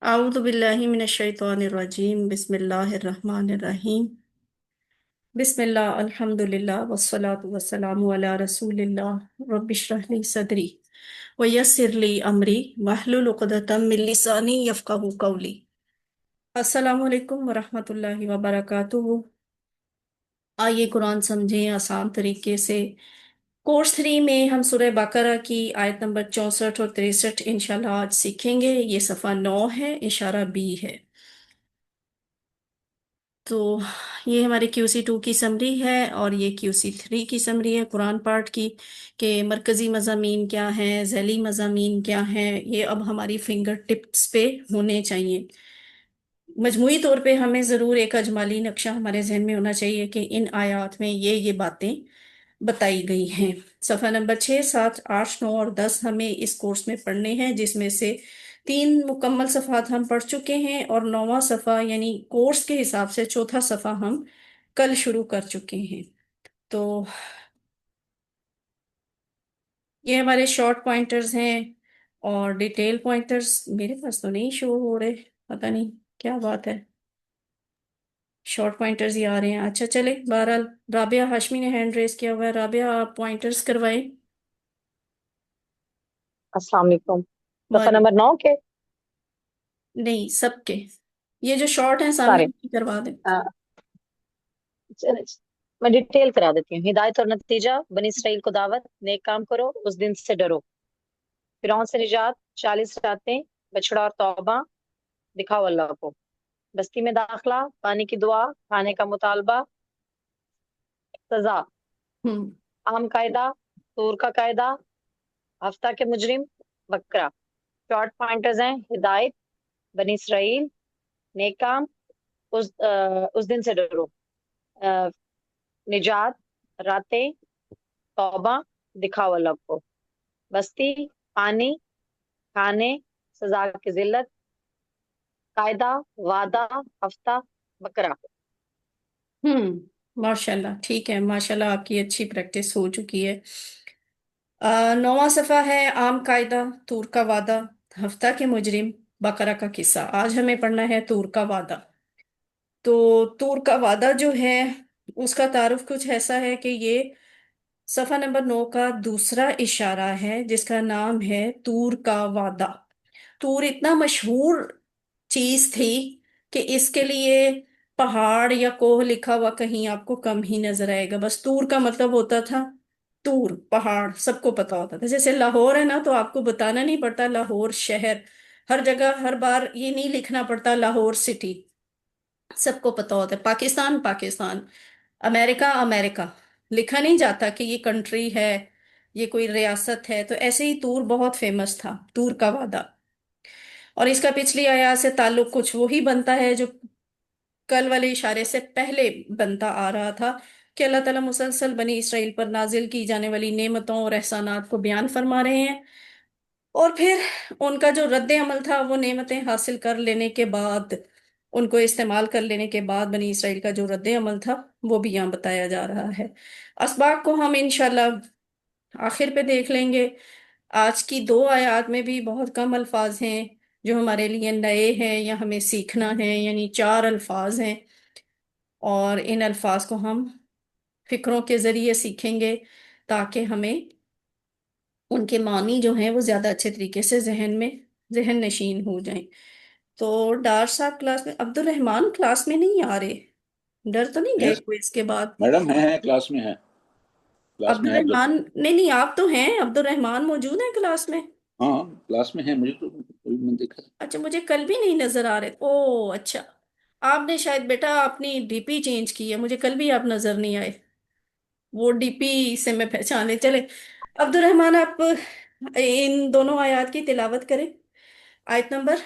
अऊज़ु बिल्लाहि मिनश्शैतानिर्रजीम बिस्मिल्लाहिर्रहमानिर्रहीम बिस्मिल्लाह अल्हम्दुलिल्लाह वस्सलातु वस्सलामु अला रसूलिल्लाह रब्बिश्रह ली सदरी व यस्सिर ली अमरी वहलुल उक़दतम मिन लिसानी यफ़क़हू क़ौली। अस्सलामु अलैकुम वरहमतुल्लाहि वबरकातुहू। आइए कुरान समझें आसान तरीके से। कोर्स 3 में हम सूरह बकरा की आयत नंबर 64 और 63 इंशाल्लाह आज सीखेंगे। ये सफ़ा 9 है, इशारा बी है। तो ये हमारे QC 2 की समरी है और ये QC 3 की समरी है कुरान पार्ट की, कि मरकज़ी मज़ामीन क्या हैं, ज़ैली मज़ामीन क्या हैं, ये अब हमारी फिंगर टिप्स पे होने चाहिए। मजमूई तौर पे हमें ज़रूर एक अजमाली नक्शा हमारे जहन में होना चाहिए कि इन आयात में ये बातें बताई गई हैं। सफ़ा नंबर 6, 7, 8, 9 और 10 हमें इस कोर्स में पढ़ने हैं, जिसमें से 3 मुकम्मल सफ़ात हम पढ़ चुके हैं और 9वां सफ़ा यानी कोर्स के हिसाब से चौथा सफ़ा हम कल शुरू कर चुके हैं। तो ये हमारे शॉर्ट पॉइंटर्स हैं और डिटेल पॉइंटर्स मेरे पास तो नहीं शो हो रहे, पता नहीं क्या बात है। शॉर्ट पॉइंटर्स ही आ रहे हैं। अच्छा चले, बहरहाल राबिया हाशमी ने हैंड रेस किया हुआ है। राबिया आप पॉइंटर्स करवाएं। अस्सलाम वालेकुम। सफा वाले नंबर 9 के नहीं, सबके ये जो शॉर्ट हैं सामने सारे। इनकी करवा दें। अ, चल- मैं डिटेल करा देती हूँ। हिदायत और नतीजा, बनी इसराइल को दावत, नेक काम करो, उस दिन से डरो। फिरौन से निजात, 40 रातें, बछड़ा और तौबा, दिखाओ अल्लाह को। बस्ती में दाखला, पानी की दुआ, खाने का मुतालबा, सजा, हम्म। आम कायदा, तूर का कायदा, हफ्ता के मुजरिम, बकरा। शॉर्ट पॉइंटर्स हैं: हिदायत, बनी इसराइल, नेक काम, उस दिन से डरो, अ, निजात, रातें, तौबा, दिखाओ अल्लाह को। बस्ती, पानी, खाने, सजा की जिल्लत, कायदा, वादा, हफ्ता, बकरा। माशाल्लाह, ठीक है, माशाल्लाह आपकी अच्छी प्रैक्टिस हो चुकी है। 9वां सफ़ा है आम कायदा, तूर का वादा, हफ्ता के मुजरिम, बकरा का किस्सा। आज हमें पढ़ना है तूर का वादा। तो तूर का वादा जो है उसका तारुफ कुछ ऐसा है कि ये सफ़ा नंबर 9 का दूसरा इशारा है, जिसका नाम है तूर का वादा। तूर इतना मशहूर चीज थी कि इसके लिए पहाड़ या कोह लिखा हुआ कहीं आपको कम ही नजर आएगा। बस तूर का मतलब होता था तूर पहाड़, सबको पता होता था। जैसे लाहौर है ना, तो आपको बताना नहीं पड़ता लाहौर शहर, हर जगह हर बार ये नहीं लिखना पड़ता लाहौर सिटी, सबको पता होता है। पाकिस्तान पाकिस्तान, अमेरिका अमेरिका, लिखा नहीं जाता कि ये कंट्री है, ये कोई रियासत है। तो ऐसे ही तूर बहुत फेमस था, तूर का वादा। और इसका पिछली आयत से ताल्लुक कुछ वो ही बनता है जो कल वाले इशारे से पहले बनता आ रहा था, कि अल्लाह ताला मुसलसल बनी इसराइल पर नाजिल की जाने वाली नेमतों और एहसानात को बयान फरमा रहे हैं। और फिर उनका जो रद्द अमल था, वो नेमतें हासिल कर लेने के बाद, उनको इस्तेमाल कर लेने के बाद बनी इसराइल का जो रद्द अमल था, वो भी यहाँ बताया जा रहा है। असबाब को हम इंशाल्लाह आखिर पे देख लेंगे। आज की 2 आयत में भी बहुत कम अल्फाज हैं जो हमारे लिए नए हैं या हमें सीखना है, यानी 4 अल्फाज हैं। और इन अल्फाज को हम फिक्रों के जरिए सीखेंगे, ताकि हमें उनके मानी जो हैं वो ज्यादा अच्छे तरीके से जहन नशीन हो जाएं। तो डार साहब क्लास में, अब्दुल रहमान क्लास में नहीं आ रहे, डर तो नहीं गए यस कोई इसके बाद? मैडम, है क्लास में है। क्लास में अब्दुल है अब्दुल। रहमान नहीं, नहीं आप तो हैं, अब्दुल रहमान मौजूद है क्लास में? हाँ, क्लास में है, मुझे तो कोई मैंने देखा। अच्छा, मुझे कल भी नहीं नजर आ रहे। ओ अच्छा, आपने शायद बेटा अपनी डीपी चेंज की है, मुझे कल भी आप नजर नहीं आए। वो डीपी से मैं पहचाने चले। अब्दुल रहमान आप इन दोनों आयत की तिलावत करें, आयत नंबर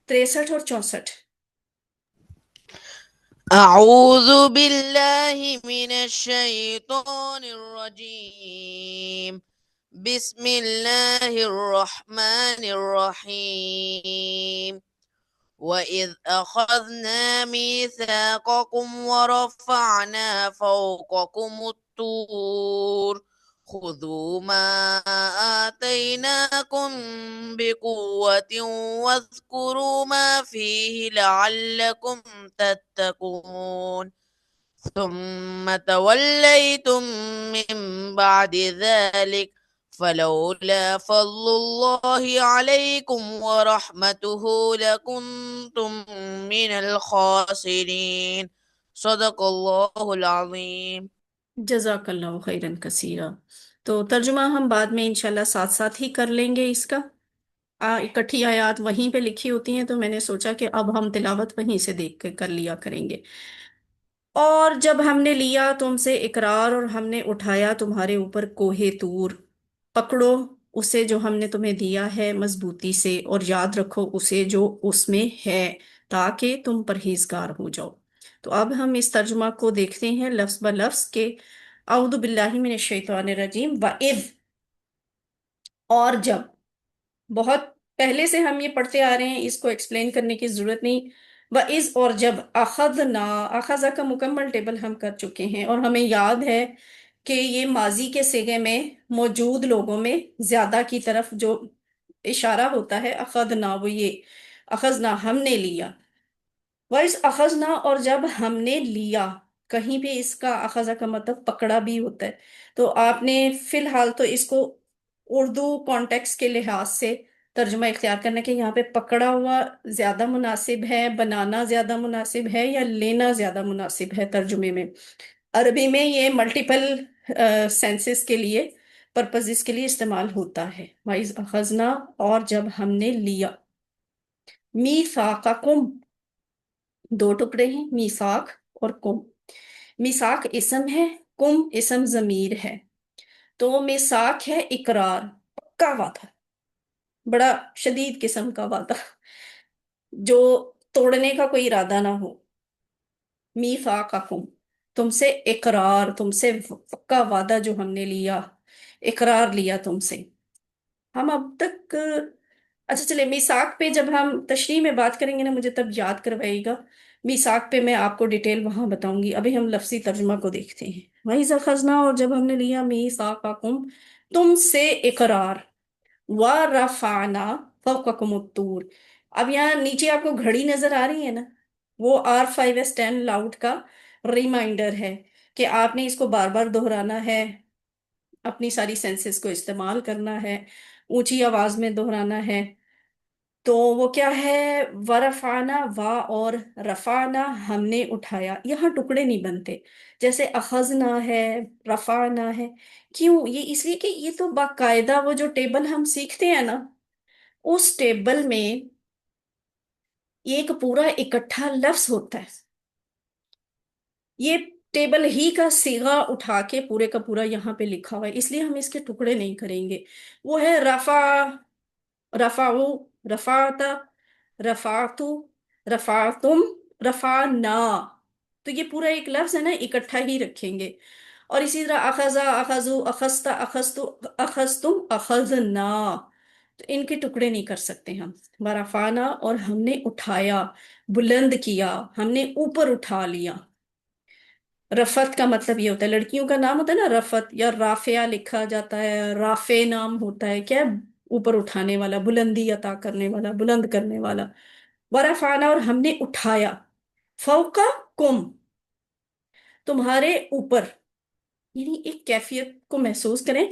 63 और 64। أعوذ بالله من الشيطان الرجيم. بسم الله الرحمن الرحيم. وإذ أخذنا ميثاقكم ورفعنا فوقكم الطور خذوا ما آتيناكم بقوة واذكروا ما فيه لعلكم تتقون ثم توليتم من بعد ذلك فلولا فضل الله عليكم ورحمته لكنتم من الخاسرين صدق الله العظيم. जज़ाकल्लाहु खैरन कसीरा। तो तर्जुमा हम बाद में इंशाल्लाह साथ साथ ही कर लेंगे इसका। इकट्ठी आयत वहीं पे लिखी होती हैं, तो मैंने सोचा कि अब हम तिलावत वहीं से देख के कर लिया करेंगे। और जब हमने लिया तुमसे इकरार और हमने उठाया तुम्हारे ऊपर कोहे तूर, पकड़ो उसे जो हमने तुम्हें दिया है मजबूती से, और याद रखो उसे जो उसमें है, ताकि तुम परहेजगार हो जाओ। तो अब हम इस तर्जुमा को देखते हैं लफ्ज ब लफ्ज के। औदु बिल्लाहि मिनश शैतानिर रजीम। व इज़, और जब, बहुत पहले से हम ये पढ़ते आ रहे हैं, इसको एक्सप्लेन करने की जरूरत नहीं। व इज, और जब, अखज़ना, अखज़ा का मुकम्मल टेबल हम कर चुके हैं, और हमें याद है कि ये माजी के सिगे में मौजूद लोगों में ज्यादा की तरफ जो इशारा होता है अखज़ना, वो ये अखज़ना हमने लिया। वर्स अखजना, और जब हमने लिया, कहीं पे इसका अखजा का मतलब पकड़ा भी होता है। तो आपने फिलहाल तो इसको उर्दू कॉन्टेक्स्ट के लिहाज से तर्जुमा इख्तियार करना कि यहाँ पे पकड़ा हुआ ज्यादा मुनासिब है, बनाना ज्यादा मुनासिब है, या लेना ज्यादा मुनासिब है तर्जुमे में। अरबी में ये मल्टीपल सेंसेस के लिए, पर्पजेस के लिए इस्तेमाल होता है। वाइज अखजना, और जब हमने लिया। मीसाकुम, दो टुकड़े हैं, मीसाक और कुम। मीसाक इसम है, कुम इसम जमीर है। तो मीसाक है इकरार, पक्का वादा, बड़ा शदीद किस्म का वादा, जो तोड़ने का कोई इरादा ना हो। मीसाकुम, तुमसे इकरार, तुमसे पक्का वादा जो हमने लिया, इकरार लिया तुमसे। हम अब तक, अच्छा चले, मीसाक पे जब हम तशरीह में बात करेंगे ना, मुझे तब याद करवाइएगा। मीसाक पे मैं आपको डिटेल वहां बताऊंगी। अभी हम लफ्जी तर्जुमा को देखते हैं। वही खजना, और जब हमने लिया मीसाकुम, तुमसे इकरार, व रफाना फौककुम तूर। अब यहाँ नीचे आपको घड़ी नजर आ रही है ना, वो R5S10 लाउड का रिमाइंडर है कि आपने इसको बार बार दोहराना है, अपनी सारी सेंसेस को इस्तेमाल करना है, ऊंची आवाज में दोहराना है। तो वो क्या है, वरफाना, वा और रफाना, हमने उठाया। यहाँ टुकड़े नहीं बनते, जैसे अखजना है, रफाना है। क्यों? ये इसलिए कि ये तो बाकायदा वो जो टेबल हम सीखते हैं ना, उस टेबल में एक पूरा इकट्ठा लफ्ज होता है। ये टेबल ही का सीगा उठा के पूरे का पूरा यहाँ पे लिखा हुआ है, इसलिए हम इसके टुकड़े नहीं करेंगे। वो है रफा, रफाऊ, रफाता, रफातु, रफातुम, रफाना। तो ये पूरा एक लफ्ज है ना, इकट्ठा ही रखेंगे। और इसी तरह अखजा, अखजू, अखस्ता, अखस्तु, अखस्तुम, अखजना। तो इनके टुकड़े नहीं कर सकते हम। वरफाना, और हमने उठाया, बुलंद किया, हमने ऊपर उठा लिया। रफत का मतलब ये होता है, लड़कियों का नाम होता है ना रफत, या राफिया लिखा जाता है, राफे नाम होता है, क्या है? ऊपर उठाने वाला, बुलंदी अता करने वाला, बुलंद करने वाला। वरफाना, और हमने उठाया, फौका कुम, तुम्हारे ऊपर। यानी एक कैफियत को महसूस करें।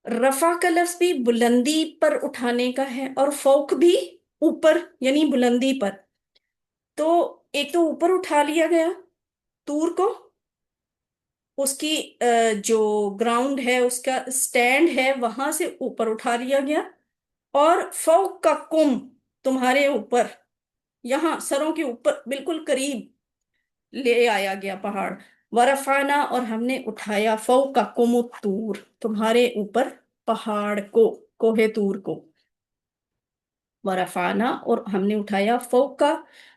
रफा का लफ्ज भी बुलंदी पर उठाने का है, और फौक भी ऊपर, यानी बुलंदी पर। तो एक तो ऊपर उठा लिया गया तूर को, उसकी जो ग्राउंड है, उसका स्टैंड है, वहां से ऊपर उठा लिया गया। और फौक का कुम, तुम्हारे ऊपर, यहाँ सरों के ऊपर बिल्कुल करीब ले आया गया पहाड़। वरफाना, और हमने उठाया, फौक का कुम तूर, तुम्हारे ऊपर पहाड़ को, कोहे तूर को। वरफाना, और हमने उठाया, फौक का,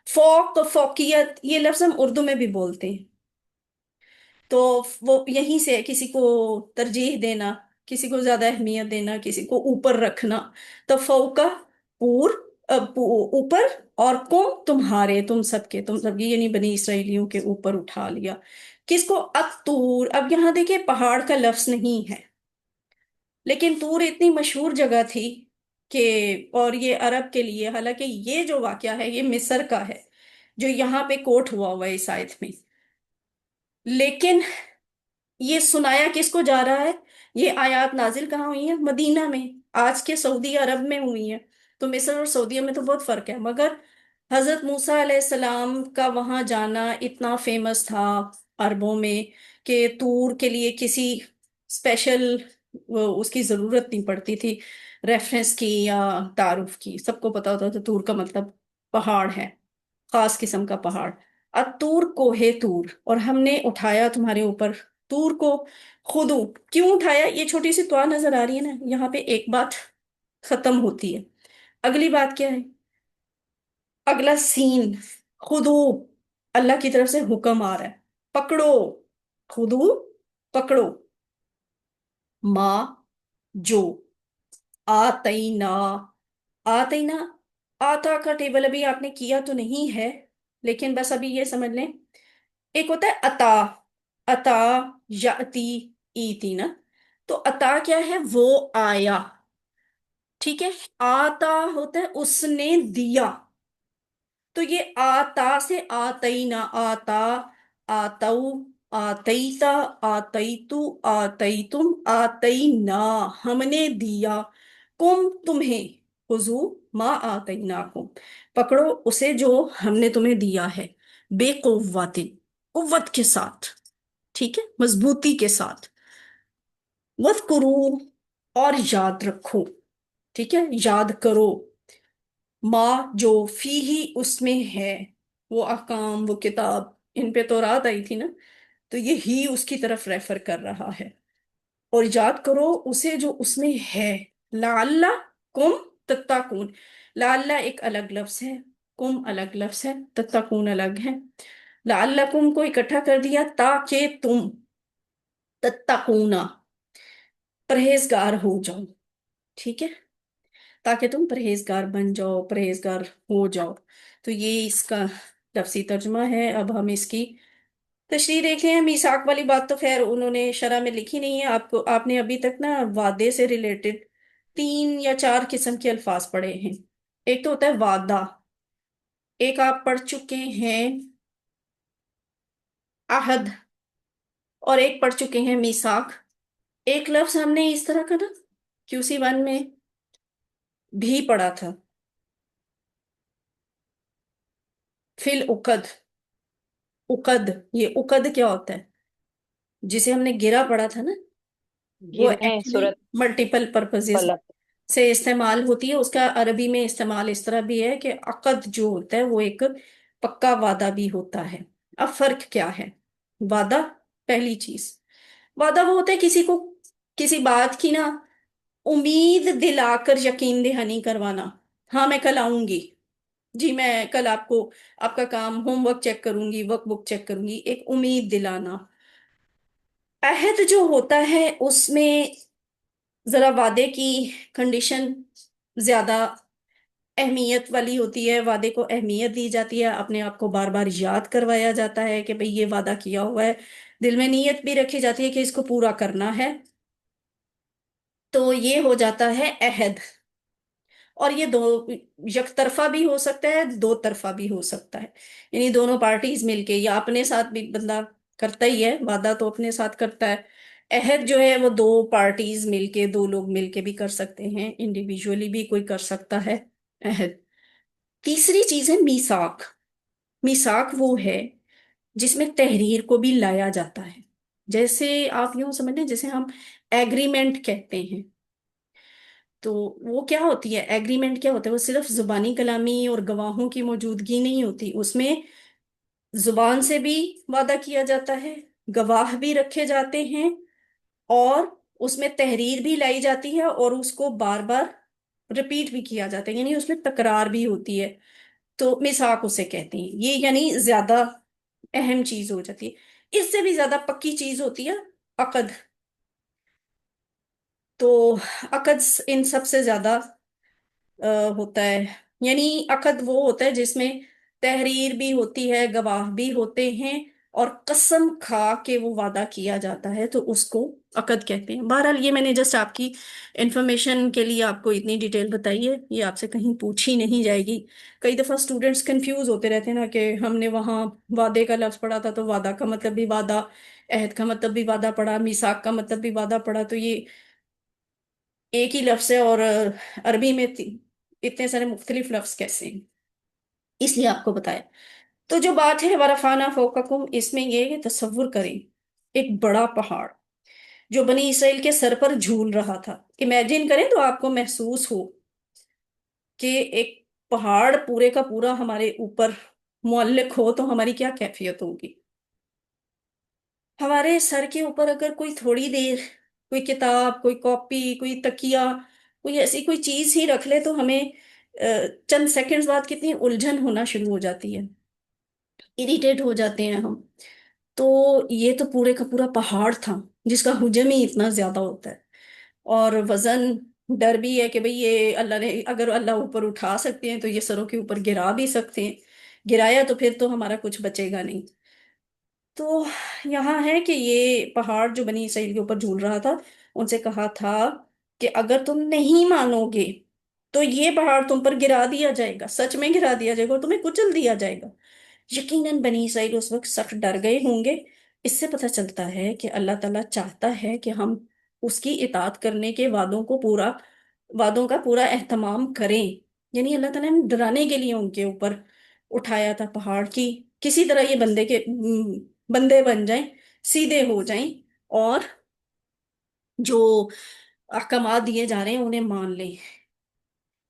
फौक, फौकियत, ये लफ्ज हम उर्दू में भी बोलते हैं। तो वो यहीं से किसी को तरजीह देना, किसी को ज्यादा अहमियत देना, किसी को ऊपर रखना। तो फौका, पूर, ऊपर, और कुम, तुम्हारे, तुम सबके, तुम सबके, यानी बनी इसराइलियों के ऊपर उठा लिया। किसको? अतूर। अब यहाँ देखिए, पहाड़ का लफ्ज नहीं है, लेकिन तूर इतनी मशहूर जगह थी कि, और ये अरब के लिए, हालांकि ये जो वाकया है ये मिस्र का है, जो यहाँ पे कोट हुआ है इस आयत में, लेकिन ये सुनाया किसको जा रहा है? ये आयत नाजिल कहाँ हुई है? मदीना में, आज के सऊदी अरब में हुई है। तो मिस्र और सऊदीया में तो बहुत फर्क है, मगर हजरत मूसा अलैहिस्सलाम का वहां जाना इतना फेमस था अरबों में कि तूर के लिए किसी स्पेशल उसकी जरूरत नहीं पड़ती थी, रेफरेंस की या तारुफ की। सबको पता होता था तूर का मतलब पहाड़ है, खास किस्म का पहाड़। अतूर कोहे तूर, और हमने उठाया तुम्हारे ऊपर तूर को। खुदू, क्यों उठाया? ये छोटी सी दुआ नजर आ रही है ना, यहाँ पे एक बात खत्म होती है। अगली बात क्या है? अगला सीन, खुदू, अल्लाह की तरफ से हुक्म आ रहा है, पकड़ो। खुदू, पकड़ो। माँ, जो, आतईना, आतईना, आता का टेबल अभी आपने किया तो नहीं है, लेकिन बस अभी ये समझ लें, एक होता है अता, अता, याति, ईती ना। तो अता क्या है? वो आया, ठीक है। आता होता है उसने दिया। तो ये आता से आतई ना, आता, आतऊ, आतईता, आतईतु, आतईतुम, आतई ना, हमने दिया, कुम, तुम्हें, हुजू, माँ आतईनाकुम, पकड़ो उसे जो हमने तुम्हें दिया है, बेकुव्वतिन, कुव्वत के साथ, ठीक है, मजबूती के साथ। वज़कुरू, और याद रखो, ठीक है, याद करो, माँ, जो फी ही उसमें है, वो अहकाम, वो किताब, इन पे तो रात आई थी ना, तो ये ही उसकी तरफ रेफर कर रहा है। और याद करो उसे जो उसमें है, लाल्ला कुम तत्ताकून। लाल्ला एक अलग लफ्ज है, कुम अलग लफ्ज है, तत्ताकून अलग है। लाल्ला कुम को इकट्ठा कर दिया ताकि तुम, तत्ताकूना, परहेजगार हो जाओ, ठीक है, ताकि तुम परहेजगार बन जाओ, परहेजगार हो जाओ। तो ये इसका लफ्जी तर्जुमा है। अब हम इसकी तशरीह देख रहे हैं। मीसाक वाली बात तो खैर उन्होंने शरह में लिखी नहीं है। आपको, आपने अभी तक ना वादे से रिलेटेड 3 या 4 किस्म के अल्फाज पढ़े हैं। एक तो होता है वादा, एक आप पढ़ चुके हैं अहद, और एक पढ़ चुके हैं मीसाक। एक लफ्ज हमने इस तरह का ना QC1 में भी पढ़ा था, फिल उकद। उकद, ये उकद क्या होता है? जिसे हमने गिरा पढ़ा था ना, वो गिरने एक्चुअली सूरत मल्टीपल पर्पजेस पलक। से इस्तेमाल होती है। उसका अरबी में इस्तेमाल इस तरह भी है कि अकद जो होता है वो एक पक्का वादा भी होता है। अब फर्क क्या है? वादा, पहली चीज, वादा वो होता है किसी को किसी बात की ना उम्मीद दिलाकर यकीन दहानी करवाना। हाँ मैं कल आऊंगी, जी मैं कल आपको आपका काम होमवर्क चेक करूंगी, वर्कबुक चेक करूंगी, एक उम्मीद दिलाना। अहद जो होता है उसमें जरा वादे की कंडीशन ज्यादा अहमियत वाली होती है, वादे को अहमियत दी जाती है, अपने आप को बार बार याद करवाया जाता है कि भाई ये वादा किया हुआ है, दिल में नीयत भी रखी जाती है कि इसको पूरा करना है। तो ये हो जाता है अहद। और ये दो, एक तरफा भी हो सकता है, दो तरफा भी हो सकता है, यानी दोनों पार्टीज मिलके, या अपने साथ भी बंदा करता ही है वादा, तो अपने साथ करता है। अहद जो है वो दो पार्टीज मिलके, दो लोग मिलके भी कर सकते हैं, इंडिविजुअली भी कोई कर सकता है अहद। तीसरी चीज है मीसाक। मीसाक वो है जिसमें तहरीर को भी लाया जाता है। जैसे आप यूं समझ लें जैसे हम एग्रीमेंट कहते हैं, तो वो क्या होती है, एग्रीमेंट क्या होता है? वो सिर्फ जुबानी कलामी और गवाहों की मौजूदगी नहीं होती, उसमें जुबान से भी वादा किया जाता है, गवाह भी रखे जाते हैं, और उसमें तहरीर भी लाई जाती है, और उसको बार बार रिपीट भी किया जाता है, यानी उसमें तकरार भी होती है। तो मिसाक उसे कहते हैं। ये यानी ज्यादा अहम चीज हो जाती है। इससे भी ज्यादा पक्की चीज होती है अकद। तो अकद इन सबसे ज्यादा होता है, यानी अकद वो होता है जिसमें तहरीर भी होती है, गवाह भी होते हैं, اور قسم کھا کے وہ وعدہ کیا جاتا ہے تو اس کو عقد کہتے ہیں. بہرحال یہ میں نے جسٹ آپ کی انفارمیشن کے لیے آپ کو اتنی ڈیٹیل بتائی ہے، یہ آپ سے کہیں پوچھی نہیں جائے گی. کئی دفعہ اسٹوڈینٹس کنفیوز ہوتے رہتے ہیں نا کہ ہم نے وہاں وعدے کا لفظ پڑھا تھا تو وعدہ کا مطلب بھی وعدہ، عہد کا مطلب بھی وعدہ پڑھا، میثاق کا مطلب بھی وعدہ پڑھا، تو یہ ایک ہی لفظ ہے اور عربی میں اتنے سارے مختلف لفظ کیسے ہیں، اس لیے آپ کو بتایا. تو جو بات ہے ورفعنا فوقکم، اس میں یہ کہ تصور کریں ایک بڑا پہاڑ جو بنی اسرائیل کے سر پر جھول رہا تھا. امیجن کریں تو آپ کو محسوس ہو کہ ایک پہاڑ پورے کا پورا ہمارے اوپر معلق ہو تو ہماری کیا کیفیت ہوگی. ہمارے سر کے اوپر اگر کوئی تھوڑی دیر کوئی کتاب، کوئی کاپی، کوئی تکیہ، کوئی ایسی کوئی چیز ہی رکھ لے تو ہمیں چند سیکنڈز بعد کتنی الجھن ہونا شروع ہو جاتی ہے، اریٹیٹ ہو جاتے ہیں ہم. تو یہ تو پورے کا پورا پہاڑ تھا جس کا حجم ہی اتنا زیادہ ہوتا ہے اور وزن. ڈر بھی ہے کہ بھئی یہ اللہ نے اگر اللہ اوپر اٹھا سکتے ہیں تو یہ سروں کے اوپر گرا بھی سکتے ہیں، گرایا تو پھر تو ہمارا کچھ بچے گا نہیں. تو یہاں ہے کہ یہ پہاڑ جو بنی اسرائیل کے اوپر جھول رہا تھا، ان سے کہا تھا کہ اگر تم نہیں مانو گے تو یہ پہاڑ تم پر گرا دیا جائے گا، سچ میں گرا دیا جائے گا اور تمہیں کچل دیا جائے گا. یقیناً بنی اسرائیل اس وقت سخت ڈر گئے ہوں گے. اس سے پتہ چلتا ہے کہ اللہ تعالیٰ چاہتا ہے کہ ہم اس کی اطاعت کرنے کے وعدوں کا پورا اہتمام کریں. یعنی اللہ تعالیٰ نے ڈرانے کے لیے ان کے اوپر اٹھایا تھا پہاڑ کی کسی طرح یہ بندے بن جائیں، سیدھے ہو جائیں اور جو احکامات دیے جا رہے ہیں انہیں مان لیں.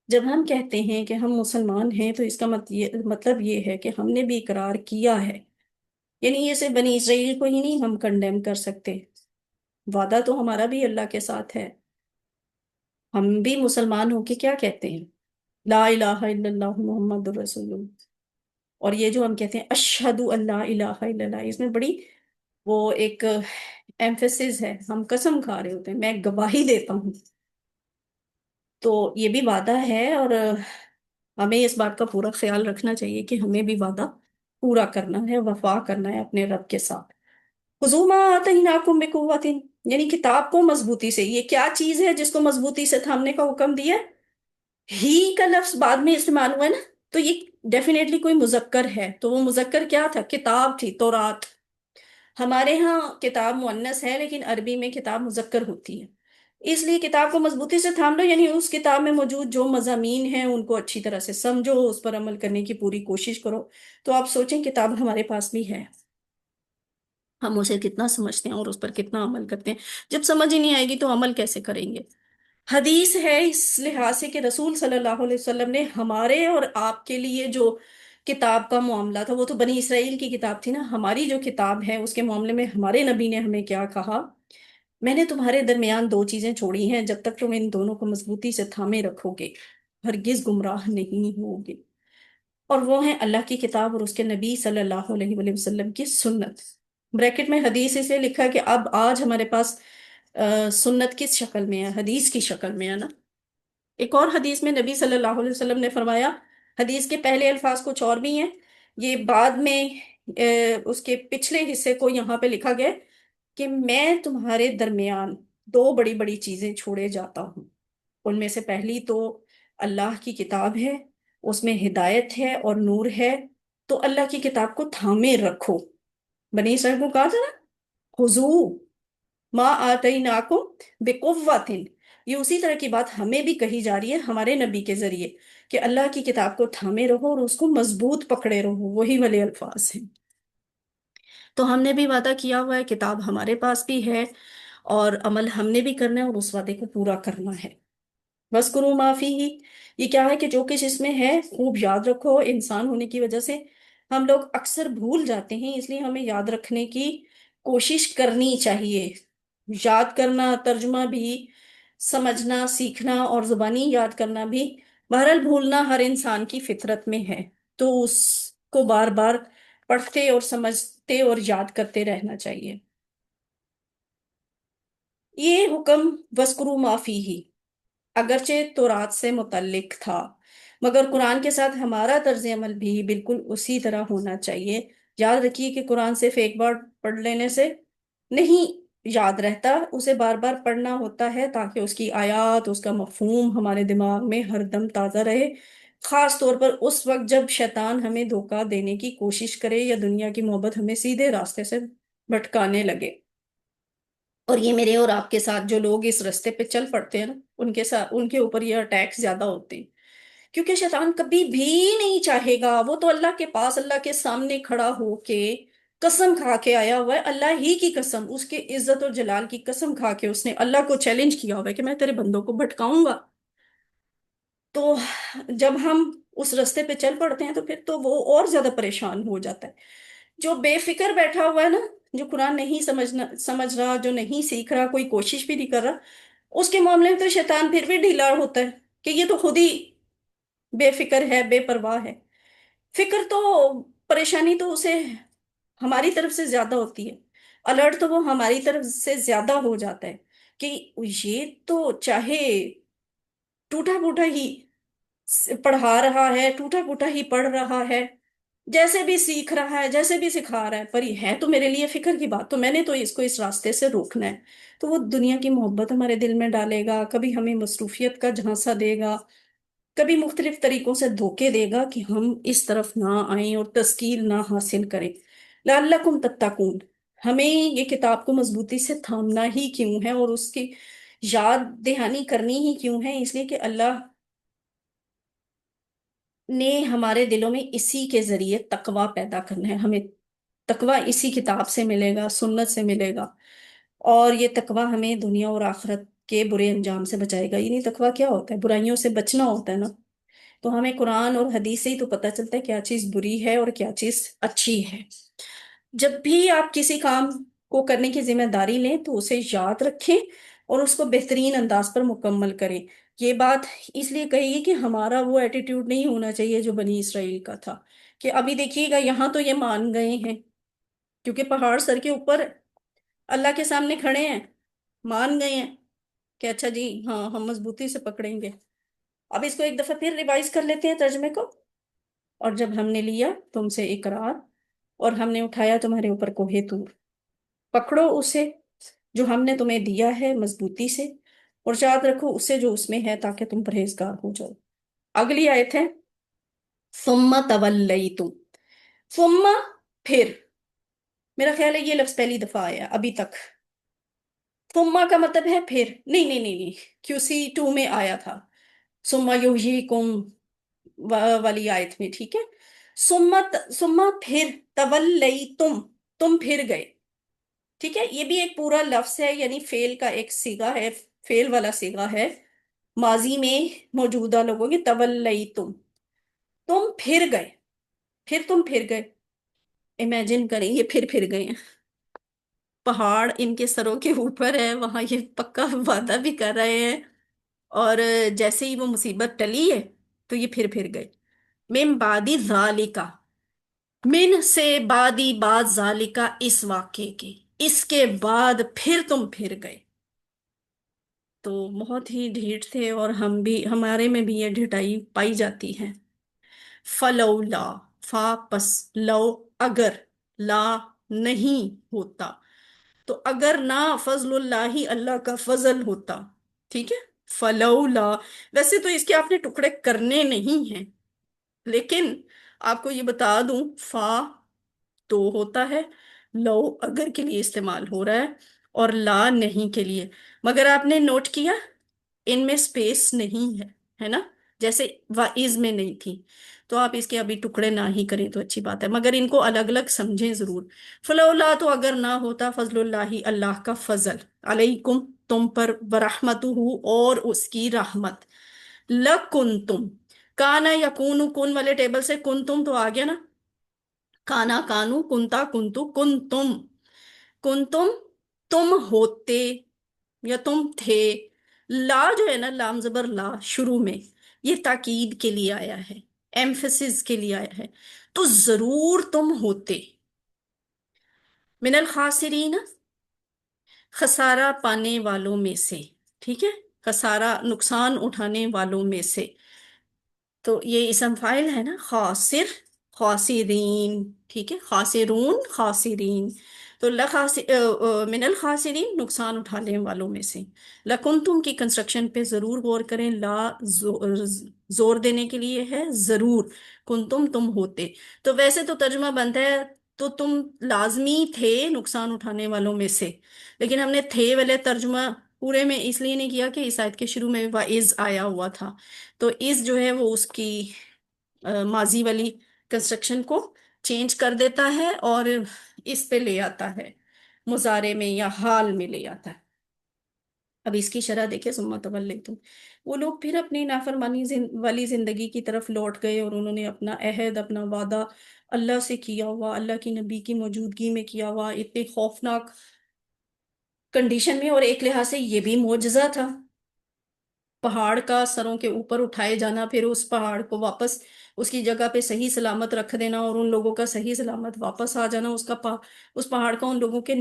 جب ہم کہتے ہیں کہ ہم مسلمان ہیں تو اس کا مطلب یہ ہے کہ ہم نے بھی اقرار کیا ہے. یعنی یہ صرف بنی اسرائیل کو ہی نہیں ہم کنڈیم کر سکتے، وعدہ تو ہمارا بھی اللہ کے ساتھ ہے. ہم بھی مسلمان ہو کے کیا کہتے ہیں؟ لا الہ الا اللہ محمد رسول اللہ. اور یہ جو ہم کہتے ہیں اشہد ان لا الہ الا اللہ، اس میں بڑی وہ ایک ایمفیسس ہے، ہم قسم کھا رہے ہوتے ہیں، میں گواہی دیتا ہوں. تو یہ بھی وعدہ ہے اور ہمیں اس بات کا پورا خیال رکھنا چاہیے کہ ہمیں بھی وعدہ پورا کرنا ہے، وفا کرنا ہے اپنے رب کے ساتھ. خذوا ما آتیناکم بقوۃ، یعنی کتاب کو مضبوطی سے. یہ کیا چیز ہے جس کو مضبوطی سے تھامنے کا حکم دیا ہے؟ ہی کا لفظ بعد میں استعمال ہوا ہے نا، تو یہ ڈیفینیٹلی کوئی مذکر ہے. تو وہ مذکر کیا تھا؟ کتاب تھی، تورات. ہمارے ہاں کتاب مؤنث ہے لیکن عربی میں کتاب مذکر ہوتی ہے. اس لیے کتاب کو مضبوطی سے تھام لو، یعنی اس کتاب میں موجود جو مضامین ہیں ان کو اچھی طرح سے سمجھو، اس پر عمل کرنے کی پوری کوشش کرو. تو آپ سوچیں کتاب ہمارے پاس بھی ہے، ہم اسے کتنا سمجھتے ہیں اور اس پر کتنا عمل کرتے ہیں. جب سمجھ ہی نہیں آئے گی تو عمل کیسے کریں گے؟ حدیث ہے اس لحاظ سے کہ رسول صلی اللہ علیہ وسلم نے ہمارے اور آپ کے لیے جو کتاب کا معاملہ تھا وہ تو بنی اسرائیل کی کتاب تھی نا. ہماری جو کتاب ہے اس کے معاملے میں ہمارے نبی نے ہمیں کیا کہا؟ میں نے تمہارے درمیان دو چیزیں چھوڑی ہیں، جب تک تم ان دونوں کو مضبوطی سے تھامے رکھو گے ہرگز گمراہ نہیں ہوگے. اور وہ ہیں اللہ کی کتاب اور اس کے نبی صلی اللہ علیہ وآلہ وسلم کی سنت. بریکٹ میں حدیث اسے لکھا ہے کہ اب آج ہمارے پاس سنت کس شکل میں ہے؟ حدیث کی شکل میں ہے نا. ایک اور حدیث میں نبی صلی اللہ علیہ وسلم نے فرمایا، حدیث کے پہلے الفاظ کچھ اور بھی ہیں، یہ بعد میں اس کے پچھلے حصے کو یہاں پہ لکھا گیا کہ میں تمہارے درمیان دو بڑی بڑی چیزیں چھوڑے جاتا ہوں. ان میں سے پہلی تو اللہ کی کتاب ہے، اس میں ہدایت ہے اور نور ہے. تو اللہ کی کتاب کو تھامے رکھو. بنی اسرائیل کو کہا تھا نا خذوا ما آتیناکم بقوۃ، یہ اسی طرح کی بات ہمیں بھی کہی جا رہی ہے ہمارے نبی کے ذریعے کہ اللہ کی کتاب کو تھامے رہو اور اس کو مضبوط پکڑے رہو. وہی والے الفاظ ہیں. تو ہم نے بھی وعدہ کیا ہوا ہے، کتاب ہمارے پاس بھی ہے اور عمل ہم نے بھی کرنا ہے اور اس وعدے کو پورا کرنا ہے. بس کرو معافی ہی، یہ کیا ہے کہ جو کچھ اس میں ہے خوب یاد رکھو. انسان ہونے کی وجہ سے ہم لوگ اکثر بھول جاتے ہیں، اس لیے ہمیں یاد رکھنے کی کوشش کرنی چاہیے. یاد کرنا، ترجمہ بھی، سمجھنا، سیکھنا اور زبانی یاد کرنا بھی. بہرحال بھولنا ہر انسان کی فطرت میں ہے، تو اس کو بار بار پڑھتے اور سمجھتے اور یاد کرتے رہنا چاہیے. یہ حکم وَاذْكُرُوا مَا فِيهِ اگرچہ تورات سے متعلق تھا، مگر قرآن کے ساتھ ہمارا طرز عمل بھی بالکل اسی طرح ہونا چاہیے یاد رکھیے کہ قرآن صرف ایک بار پڑھ لینے سے نہیں یاد رہتا، اسے بار بار پڑھنا ہوتا ہے تاکہ اس کی آیات، اس کا مفہوم ہمارے دماغ میں ہر دم تازہ رہے، خاص طور پر اس وقت جب شیطان ہمیں دھوکہ دینے کی کوشش کرے یا دنیا کی محبت ہمیں سیدھے راستے سے بھٹکانے لگے۔ اور یہ میرے اور آپ کے ساتھ جو لوگ اس راستے پہ چل پڑتے ہیں نا، ان کے ساتھ، ان کے اوپر یہ اٹیک زیادہ ہوتے ہیں، کیونکہ شیطان کبھی بھی نہیں چاہے گا، وہ تو اللہ کے پاس، اللہ کے سامنے کھڑا ہو کے قسم کھا کے آیا ہوا ہے، اللہ ہی کی قسم، اس کے عزت اور جلال کی قسم کھا کے اس نے اللہ کو چیلنج کیا ہوا ہے کہ میں تیرے بندوں کو بھٹکاؤں گا۔ تو جب ہم اس راستے پہ چل پڑتے ہیں تو پھر تو وہ اور زیادہ پریشان ہو جاتا ہے۔ جو بے فکر بیٹھا ہوا ہے نا، جو قرآن نہیں سمجھ رہا، جو نہیں سیکھ رہا، کوئی کوشش بھی نہیں کر رہا، اس کے معاملے میں تو شیطان پھر بھی ڈھیلا ہوتا ہے کہ یہ تو خود ہی بے فکر ہے، بے پرواہ ہے۔ فکر تو، پریشانی تو اسے ہماری طرف سے زیادہ ہوتی ہے، الرٹ تو وہ ہماری طرف سے زیادہ ہو جاتا ہے کہ یہ تو چاہے ٹوٹا پھوٹا ہی پڑھا رہا ہے، ٹوٹا پھوٹا ہی پڑھ رہا ہے، جیسے بھی سیکھ رہا ہے، جیسے بھی سکھا رہا ہے، پر یہ ہے تو میرے لیے فکر کی بات، تو میں نے تو اس کو اس راستے سے روکنا ہے۔ تو وہ دنیا کی محبت ہمارے دل میں ڈالے گا، کبھی ہمیں مصروفیت کا جھانسا دے گا، کبھی مختلف طریقوں سے دھوکے دے گا کہ ہم اس طرف نہ آئیں اور تسکیل نہ حاصل کریں۔ لعلکم تتقون، ہمیں یہ کتاب کو مضبوطی سے تھامنا ہی کیوں ہے اور اس کی یاد دہانی کرنی ہی کیوں ہے؟ اس لیے کہ اللہ نے ہمارے دلوں میں اسی کے ذریعے تقوی پیدا کرنا ہے، ہمیں تقوی اسی کتاب سے ملے گا، سنت سے ملے گا، اور یہ تقوی ہمیں دنیا اور آخرت کے برے انجام سے بچائے گا۔ یعنی تقوی کیا ہوتا ہے؟ برائیوں سے بچنا ہوتا ہے نا۔ تو ہمیں قرآن اور حدیث سے ہی تو پتہ چلتا ہے کیا چیز بری ہے اور کیا چیز اچھی ہے۔ جب بھی آپ کسی کام کو کرنے کی ذمہ داری لیں تو اسے یاد رکھیں اور اس کو بہترین انداز پر مکمل کریں۔ یہ بات اس لیے کہی گی کہ ہمارا وہ ایٹیٹیوڈ نہیں ہونا چاہیے جو بنی اسرائیل کا تھا، کہ ابھی دیکھیے گا یہاں تو یہ مان گئے ہیں کیونکہ پہاڑ سر کے اوپر اللہ کے سامنے کھڑے ہیں، مان گئے ہیں کہ اچھا جی ہاں ہم مضبوطی سے پکڑیں گے۔ اب اس کو ایک دفعہ پھر ریوائز کر لیتے ہیں ترجمے کو۔ اور جب ہم نے لیا تم سے اقرار اور ہم نے اٹھایا تمہارے اوپر کوہ طور، پکڑو اسے جو ہم نے تمہیں دیا ہے مضبوطی سے، اور یاد رکھو اسے جو اس میں ہے تاکہ تم پرہیزگار ہو جاؤ۔ اگلی آیت ہے ثم تولیتم، ثم پھر، میرا خیال ہے یہ لفظ پہلی دفعہ آیا ابھی تک۔ ثم کا مطلب ہے پھر، نہیں نہیں نہیں نہیں، QC2 میں آیا تھا ثم یحییکم والی آیت میں، ٹھیک ہے۔ ثم پھر تولیتم، تم پھر گئے، ٹھیک ہے۔ یہ بھی ایک پورا لفظ ہے، یعنی فعل کا ایک صیغہ ہے، فعل والا صیغہ ہے ماضی میں موجودہ لوگوں کی، تولیتم، تم پھر گئے، پھر تم پھر گئے۔ امیجن کریں یہ پھر گئے ہیں، پہاڑ ان کے سروں کے اوپر ہے، وہاں یہ پکا وعدہ بھی کر رہے ہیں، اور جیسے ہی وہ مصیبت ٹلی ہے تو یہ پھر گئے۔ من بعدی ذالکا، من سے بعدی بعد ذالکا، اس واقعے کے، اس کے بعد پھر تم پھر گئے۔ تو بہت ہی ڈھیٹ تھے، اور ہم بھی، ہمارے میں بھی یہ ڈھٹائی پائی جاتی ہے۔ فلولا، فا پس، لو اگر، لا نہیں ہوتا، تو اگر نہ فضل اللہ، اللہ کا فضل ہوتا، ٹھیک ہے۔ فلولا، ویسے تو اس کے آپ نے ٹکڑے کرنے نہیں ہیں، لیکن آپ کو یہ بتا دوں فا تو ہوتا ہے، لو اگر کے لیے استعمال ہو رہا ہے، اور لا نہیں کے لیے، مگر آپ نے نوٹ کیا ان میں سپیس نہیں ہے نا، جیسے وائز میں نہیں تھی، تو آپ اس کے ابھی ٹکڑے نہ ہی کریں تو اچھی بات ہے، مگر ان کو الگ الگ سمجھیں ضرور۔ فلولا تو اگر نہ ہوتا، فضل اللہ، اللہ کا فضل، علیکم تم پر، برحمتہ اور اس کی رحمت، لکنتم، کانا یکون، کن والے ٹیبل سے کنتم تو آ گیا نا، کانا کانو، کنتا کنتو، کنتم، کنتم تم ہوتے یا تم تھے۔ لا جو ہے نا، لام زبر لا شروع میں، یہ تاکید کے لیے آیا ہے، ایمفسس کے لیے آیا ہے، تو ضرور تم ہوتے، من الخاسرین، خسارہ پانے والوں میں سے، ٹھیک ہے، خسارہ نقصان اٹھانے والوں میں سے۔ تو یہ اسم فاعل ہے نا، خاسر، खासिरीन, ठीक है, खासिरून खासिरीन। तो मिनल खासिरीन, नुकसान उठाने वालों में से। लकुंतुम की कंस्ट्रक्शन पे जरूर गौर करें। जोर देने के लिए है जरूर। कुंतुम तुम होते। तो वैसे तो तर्जुमा बनता है तो तुम लाजमी थे नुकसान उठाने वालों में से, लेकिन हमने थे वाले तर्जुमा पूरे में इसलिए नहीं किया कि इस आयत के शुरू में वाइज आया हुआ था। तो इस जो है वो उसकी माजी वाली कंस्ट्रक्शन को चेंज कर देता है और इस पे ले आता है, मुजारे में या हाल में ले आता है। अब इसकी शरह देखे, सुम्मा तवल्लै तुम। वो लोग फिर अपनी नाफरमानी वाली जिंदगी की तरफ लौट गए और उन्होंने अपना अहद, अपना वादा अल्लाह से किया हुआ, अल्लाह की नबी की मौजूदगी में किया हुआ, इतने खौफनाक कंडीशन में, और एक लिहाज से ये भी मोजज़ा था, पहाड़ का सरों के ऊपर उठाए जाना, फिर उस पहाड़ को वापस उसकी जगह पे सही सलामत रख देना और उन लोगों का सही सलामत वापस आ जाना, उस पहाड़ का उन लोगों के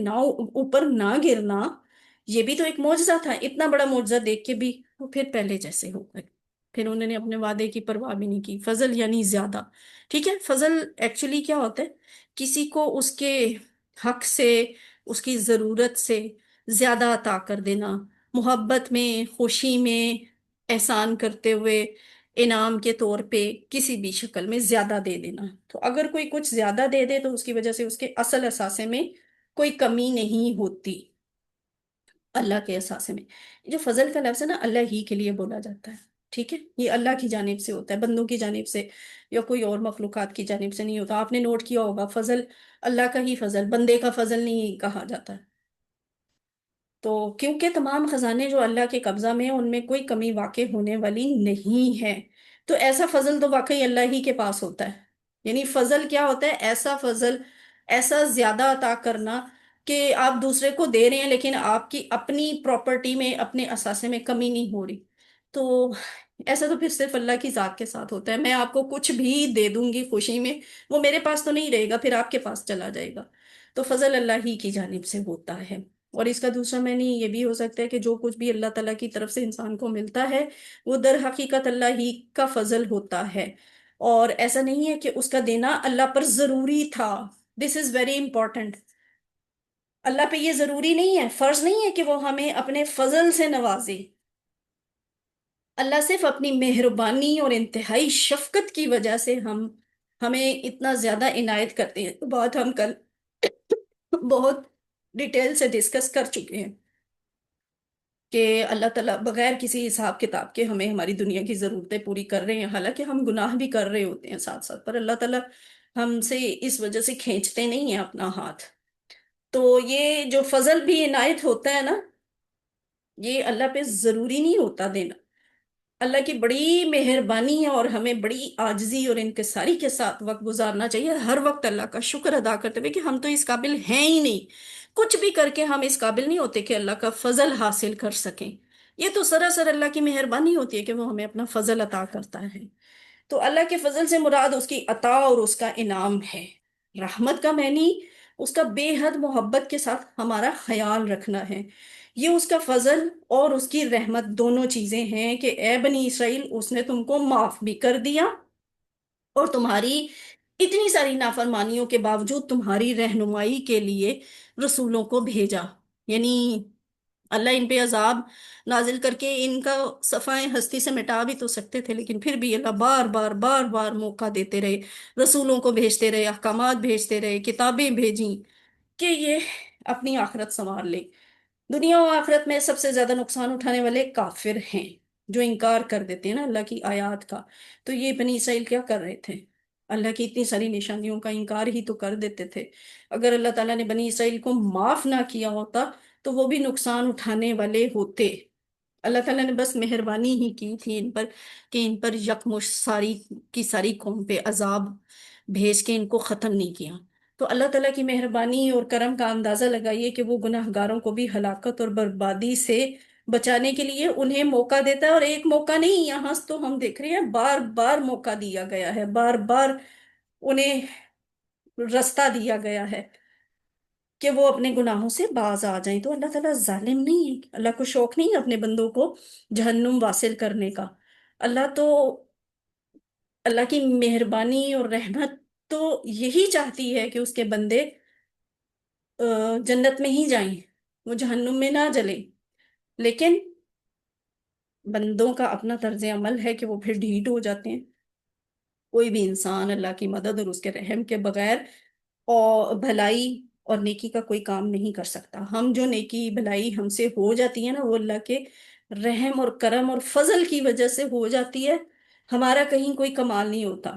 ऊपर ना गिरना, ये भी तो एक मोजज़ा था। इतना बड़ा मोजज़ा देख के भी वो फिर पहले जैसे हो गए। फिर उन्होंने अपने वादे की परवाह भी नहीं की। फजल यानी ज्यादा, ठीक है। फजल एक्चुअली क्या होता है? किसी को उसके हक से, उसकी जरूरत से ज्यादा अता कर देना, मोहब्बत में, खुशी में, एहसान करते हुए, इनाम के तौर पे किसी भी शक्ल में ज्यादा दे देना। तो अगर कोई कुछ ज्यादा दे दे तो उसकी वजह से उसके असल असासे में कोई कमी नहीं होती, अल्लाह के असासे में। जो फजल का लफ्ज है ना, अल्लाह ही के लिए बोला जाता है, ठीक है। ये अल्लाह की जानिब से होता है, बंदों की जानिब से या कोई और मखलूकात की जानिब से नहीं होता। आपने नोट किया होगा, फजल अल्लाह का ही फजल, बंदे का फजल नहीं कहा जाता है। तो क्योंकि तमाम खजाने जो अल्लाह के कब्जा में हैं, उनमें कोई कमी वाकई होने वाली नहीं है। तो ऐसा फजल तो वाकई अल्लाह ही के पास होता है। यानी फजल क्या होता है? ऐसा फजल, ऐसा ज्यादा अता करना कि आप दूसरे को दे रहे हैं लेकिन आपकी अपनी प्रॉपर्टी में, अपने असासे में कमी नहीं हो रही। तो ऐसा तो फिर सिर्फ अल्लाह की जात के साथ होता है। मैं आपको कुछ भी दे दूंगी खुशी में, वो मेरे पास तो नहीं रहेगा, फिर आपके पास चला जाएगा। तो फजल अल्लाह ही की जानिब से होता है। और इसका दूसरा मैंने ये भी हो सकता है कि जो कुछ भी अल्लाह ताला की तरफ से इंसान को मिलता है वो दर हकीकत अल्लाह ही का फजल होता है। और ऐसा नहीं है कि उसका देना अल्लाह पर जरूरी था। This is very important. अल्लाह पे ये जरूरी नहीं है, फर्ज नहीं है कि वो हमें अपने फजल से नवाजे। अल्लाह सिर्फ अपनी मेहरबानी और इंतहाई शफकत की वजह से हमें इतना ज्यादा इनायत करते हैं। तो बात हम कल बहुत डिटेल से डिस्कस कर चुके हैं कि अल्लाह ताला बगैर किसी हिसाब किताब के हमें हमारी दुनिया की जरूरतें पूरी कर रहे हैं। हालांकि हम गुनाह भी कर रहे होते हैं साथ साथ, पर अल्लाह ताला हमसे इस वजह से खींचते नहीं है अपना हाथ। तो ये जो फजल भी इनायत होता है ना, ये अल्लाह पे जरूरी नहीं होता देना। अल्लाह की बड़ी मेहरबानी है और हमें बड़ी आजिजी और इनकिसारी के साथ वक्त गुजारना चाहिए, हर वक्त अल्लाह का शुक्र अदा करते हुए कि हम तो इस काबिल हैं ही नहीं। कुछ भी करके हम इस काबिल नहीं होते कि अल्लाह का फजल हासिल कर सकें। ये तो सरासर अल्लाह की मेहरबानी होती है कि वो हमें अपना फजल अता करता है। तो अल्लाह के फजल से मुराद उसकी अता और उसका इनाम है। रहमत का मैनी उसका बेहद मोहब्बत के साथ हमारा ख्याल रखना है। ये उसका फजल और उसकी रहमत दोनों चीजें हैं कि ए बनी इसराइल, उसने तुमको माफ भी कर दिया और तुम्हारी इतनी सारी नाफरमानियों के बावजूद तुम्हारी रहनुमाई के लिए रसूलों को भेजा। यानी अल्लाह इन पे अजाब नाजिल करके इनका सफाए हस्ती से मिटा भी तो सकते थे, लेकिन फिर भी अल्लाह बार बार बार बार मौका देते रहे, रसूलों को भेजते रहे, अहकामात भेजते रहे, किताबें भेजी कि ये अपनी आखिरत संवार ले। दुनिया और आखिरत में सबसे ज्यादा नुकसान उठाने वाले काफिर हैं, जो इनकार कर देते हैं ना अल्लाह की आयत का। तो ये बनी इसराइल क्या कर रहे थे? अल्लाह की इतनी सारी निशानियों का इनकार ही तो कर देते थे। अगर अल्लाह ताला ने बनी इसराइल को माफ ना किया होता तो वो भी नुकसान उठाने वाले होते। अल्लाह ताला ने बस मेहरबानी ही की थी इन पर कि इन पर यकमुश्त सारी की सारी कौम पे अजाब भेज के इनको खत्म नहीं किया। तो अल्लाह ताला की मेहरबानी और करम का अंदाजा लगाइए कि वो गुनाहगारों को भी हलाकत और बर्बादी से बचाने के लिए उन्हें मौका देता है। और एक मौका नहीं, यहाँ तो हम देख रहे हैं बार बार मौका दिया गया है, बार बार उन्हें रास्ता दिया गया है कि वो अपने गुनाहों से बाज आ जाएं। तो अल्लाह ताला जालिम नहीं है, अल्लाह को शौक नहीं है अपने बंदों को जहन्नुम वासिल करने का। अल्लाह तो, अल्लाह की मेहरबानी और रहमत تو یہی چاہتی ہے کہ اس کے بندے جنت میں ہی جائیں، وہ جہنم میں نہ جلیں، لیکن بندوں کا اپنا طرز عمل ہے کہ وہ پھر ڈھیٹ ہو جاتے ہیں۔ کوئی بھی انسان اللہ کی مدد اور اس کے رحم کے بغیر اور بھلائی اور نیکی کا کوئی کام نہیں کر سکتا۔ ہم جو نیکی بھلائی ہم سے ہو جاتی ہے نا، وہ اللہ کے رحم اور کرم اور فضل کی وجہ سے ہو جاتی ہے، ہمارا کہیں کوئی کمال نہیں ہوتا۔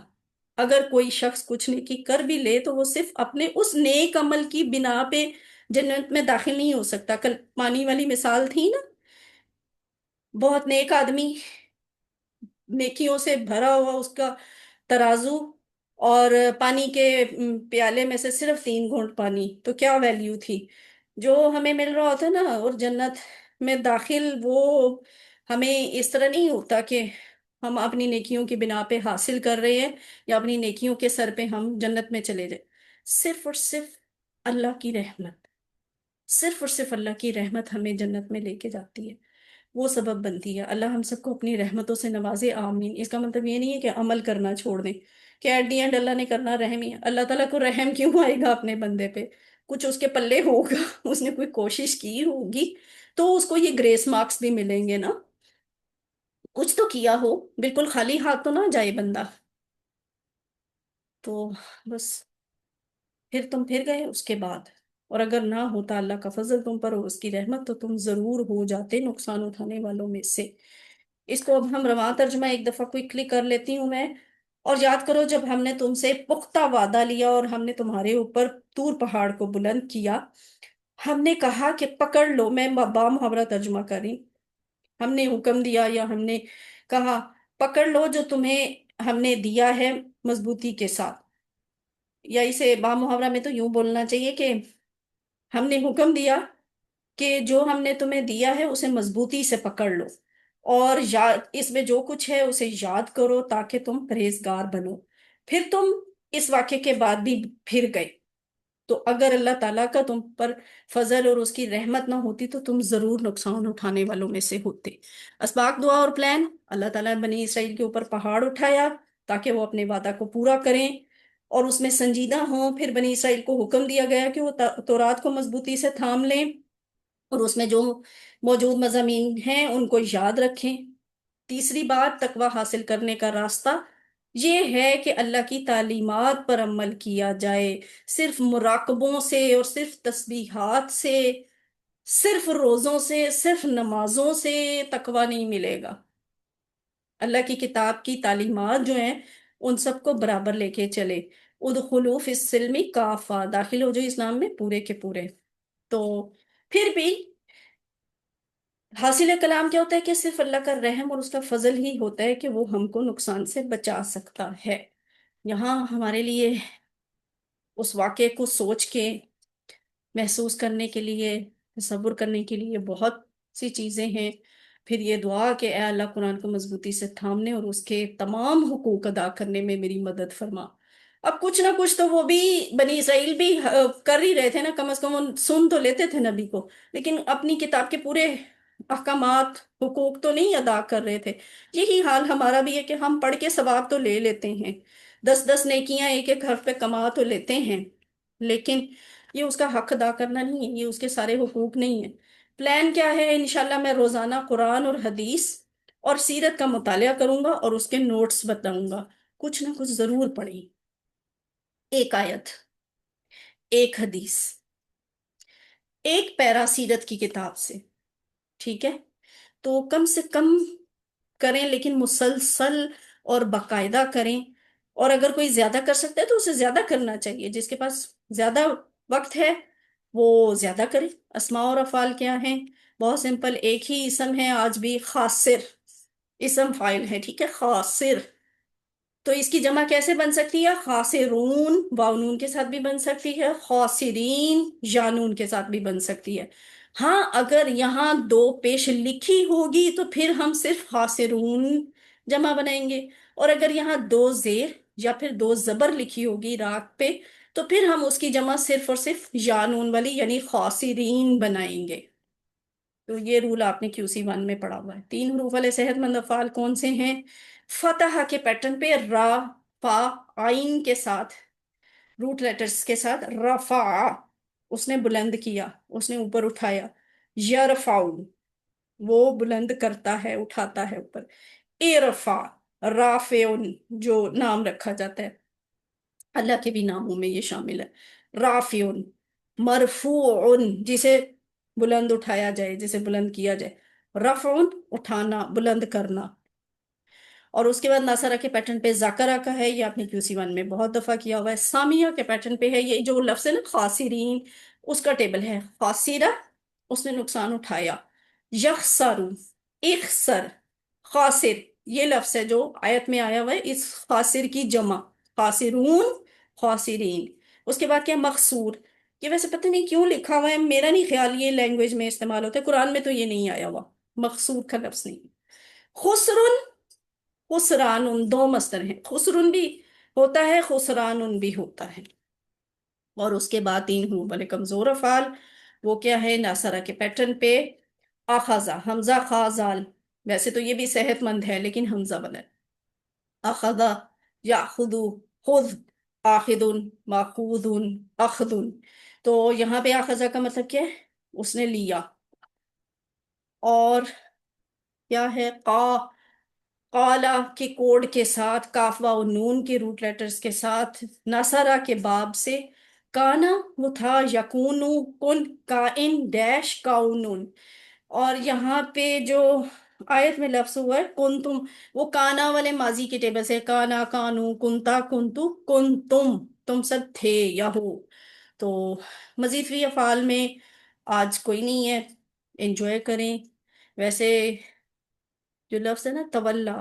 اگر کوئی شخص کچھ نیکی کر بھی لے تو وہ صرف اپنے اس نیک عمل کی بنا پہ جنت میں داخل نہیں ہو سکتا۔ کل پانی والی مثال تھی نا، بہت نیک آدمی، نیکیوں سے بھرا ہوا اس کا ترازو، اور پانی کے پیالے میں سے صرف 3 گھونٹ پانی، تو کیا ویلیو تھی جو ہمیں مل رہا ہوتا ہے نا۔ اور جنت میں داخل وہ ہمیں اس طرح نہیں ہوتا کہ ہم اپنی نیکیوں کی بنا پہ حاصل کر رہے ہیں یا اپنی نیکیوں کے سر پہ ہم جنت میں چلے جائیں۔ صرف اور صرف اللہ کی رحمت، صرف اور صرف اللہ کی رحمت ہمیں جنت میں لے کے جاتی ہے، وہ سبب بنتی ہے۔ اللہ ہم سب کو اپنی رحمتوں سے نوازے، آمین۔ اس کا مطلب یہ نہیں ہے کہ عمل کرنا چھوڑ دیں، کہ ایٹ دی اینڈ اللہ نے کرنا رحم ہی ہے۔ اللہ تعالیٰ کو رحم کیوں آئے گا اپنے بندے پہ؟ کچھ اس کے پلے ہوگا، اس نے کوئی کوشش کی ہوگی تو اس کو یہ گریس مارکس بھی ملیں گے نا، کچھ تو کیا ہو، بالکل خالی ہاتھ تو نہ جائے بندہ۔ تو بس پھر گئے اس کے بعد، اور اگر نہ ہوتا اللہ کا فضل تم پر اور اس کی رحمت تو تم ضرور ہو جاتے نقصان اٹھانے والوں میں سے۔ اس کو اب ہم رواں ترجمہ ایک دفعہ کوئکلی کر لیتی ہوں میں۔ اور یاد کرو جب ہم نے تم سے پختہ وعدہ لیا اور ہم نے تمہارے اوپر طور پہاڑ کو بلند کیا، ہم نے کہا کہ پکڑ لو، میں با محاورہ ترجمہ کر رہی، ہم نے حکم دیا یا ہم نے کہا پکڑ لو جو تمہیں ہم نے دیا ہے مضبوطی کے ساتھ، یا اسے با محاورہ میں تو یوں بولنا چاہیے کہ ہم نے حکم دیا کہ جو ہم نے تمہیں دیا ہے اسے مضبوطی سے پکڑ لو، اور اس میں جو کچھ ہے اسے یاد کرو تاکہ تم پرہیزگار بنو۔ پھر تم اس واقعے کے بعد بھی پھر گئے، تو اگر اللہ تعالیٰ کا تم پر فضل اور اس کی رحمت نہ ہوتی تو تم ضرور نقصان اٹھانے والوں میں سے ہوتے۔ اسباق دعا اور پلان، اللہ تعالیٰ نے بنی اسرائیل کے اوپر پہاڑ اٹھایا تاکہ وہ اپنے وعدہ کو پورا کریں اور اس میں سنجیدہ ہوں۔ پھر بنی اسرائیل کو حکم دیا گیا کہ وہ تورات کو مضبوطی سے تھام لیں اور اس میں جو موجود مضامین ہیں ان کو یاد رکھیں۔ تیسری بات، تقوی حاصل کرنے کا راستہ یہ ہے کہ اللہ کی تعلیمات پر عمل کیا جائے۔ صرف مراقبوں سے اور صرف تسبیحات سے، صرف روزوں سے، صرف نمازوں سے تقوی نہیں ملے گا۔ اللہ کی کتاب کی تعلیمات جو ہیں ان سب کو برابر لے کے چلے۔ ادخلوا فی السلم کافہ، داخل ہو جو اسلام میں پورے کے پورے۔ تو پھر بھی حاصل کلام کیا ہوتا ہے کہ صرف اللہ کا رحم اور اس کا فضل ہی ہوتا ہے کہ وہ ہم کو نقصان سے بچا سکتا ہے۔ یہاں ہمارے لیے اس واقعے کو سوچ کے محسوس کرنے کے لیے، تصور کرنے کے لیے بہت سی چیزیں ہیں۔ پھر یہ دعا کہ اے اللہ قرآن کو مضبوطی سے تھامنے اور اس کے تمام حقوق ادا کرنے میں میری مدد فرما۔ اب کچھ نہ کچھ تو وہ بھی بنی اسرائیل بھی کر ہی رہے تھے نا، کم از کم وہ سن تو لیتے تھے نبی کو، لیکن اپنی کتاب کے پورے احکامات، حقوق تو نہیں ادا کر رہے تھے۔ یہی حال ہمارا بھی ہے کہ ہم پڑھ کے ثواب تو لے لیتے ہیں، 10 10 نیکیاں ایک ایک حرف پہ کما تو لیتے ہیں، لیکن یہ اس کا حق ادا کرنا نہیں ہے، یہ اس کے سارے حقوق نہیں ہیں۔ پلان کیا ہے؟ انشاءاللہ میں روزانہ قرآن اور حدیث اور سیرت کا مطالعہ کروں گا اور اس کے نوٹس بتاؤں گا، کچھ نہ کچھ ضرور پڑھیں، ایک آیت، ایک حدیث، ایک پیرا سیرت کی کتاب سے، ٹھیک ہے؟ تو کم سے کم کریں، لیکن مسلسل اور باقاعدہ کریں۔ اور اگر کوئی زیادہ کر سکتا ہے تو اسے زیادہ کرنا چاہیے، جس کے پاس زیادہ وقت ہے وہ زیادہ کرے۔ اسماء اور افعال کیا ہیں؟ بہت سمپل، ایک ہی اسم ہے آج بھی، خاسر، اسم فاعل ہے، ٹھیک ہے، خاسر۔ تو اس کی جمع کیسے بن سکتی ہے؟ خاسرون واو نون کے ساتھ بھی بن سکتی ہے، خاسرین یا نون کے ساتھ بھی بن سکتی ہے۔ ہاں اگر یہاں 2 پیش لکھی ہوگی تو پھر ہم صرف خاسرون جمع بنائیں گے، اور اگر یہاں 2 زیر یا پھر 2 زبر لکھی ہوگی راک پہ تو پھر ہم اس کی جمع صرف اور صرف یا نون والی یعنی خاسرین بنائیں گے۔ تو یہ رول آپ نے QC1 میں پڑھا ہوا ہے۔ 3 حروف والے صحت مند افعال کون سے ہیں؟ فتح کے پیٹرن پہ را، فا، آئین کے ساتھ रूट लेटर्स के साथ रफा, उसने बुलंद किया, उसने ऊपर उठाया। यरफाउ, वो बुलंद करता है, उठाता है ऊपर। इरफा, राफेउन, जो नाम रखा जाता है, अल्लाह के भी नामों में ये शामिल है। राफिउन, मरफूउन, जिसे बुलंद उठाया जाए, जिसे बुलंद किया जाए। रफउन, उठाना, बुलंद करना। और उसके बाद नासरा के पैटर्न पे जाकरा का है, ये आपने QC1 में बहुत दफा किया हुआ है। सामिया के पैटर्न पे है, ये जो लफ्ज है ना खासिरीन, उसका टेबल है। खासिरा, उसने नुकसान उठाया। यखसरू, इखसर, खासिर, ये लफ्ज है जो आयत में आया हुआ है, इस खासिर की जमा। खासिरून, खासिरीन। उसके बाद क्या, मखसूर। ये वैसे पता नहीं क्यों लिखा हुआ है, मेरा नहीं ख्याल ये लैंग्वेज में इस्तेमाल होता है, कुरान में तो ये नहीं आया हुआ, मखसूर का लफ्ज नहीं। खुसरुन, खुसरानुन, दो मस्तर हैं, खुसरुन भी होता है, खुसरानुन भी होता है। और उसके बाद तीन हूँ बड़े कमजोर अफाल, वो क्या है, नासरा के पैटर्न पे। अखजा, हमजा खाजाल, वैसे तो ये भी सेहतमंद है लेकिन हमजा बना है। अखजा, याखुदु, खुद, आखिदुन, माखूदुन, अखदुन। तो यहाँ पे अखजा का मतलब क्या है, उसने लिया। और क्या है, काला के कोड के साथ, काफवा और नून के रूट लेटर्स के साथ, नसरा के बाब से। काना, वो था, यकूनु, कुन, काइन डैश काउनुन। और यहाँ पे जो आयत में लफ्ज हुआ है कुन तुम, वो काना वाले माजी के टेबल से, काना, कानू, कुंता, कुंतु, कुन तुम सब थे या हो। तो मजीद भी अफाल में आज कोई नहीं है, एंजॉय करें। वैसे जो लफ्ज है ना तवल्ला,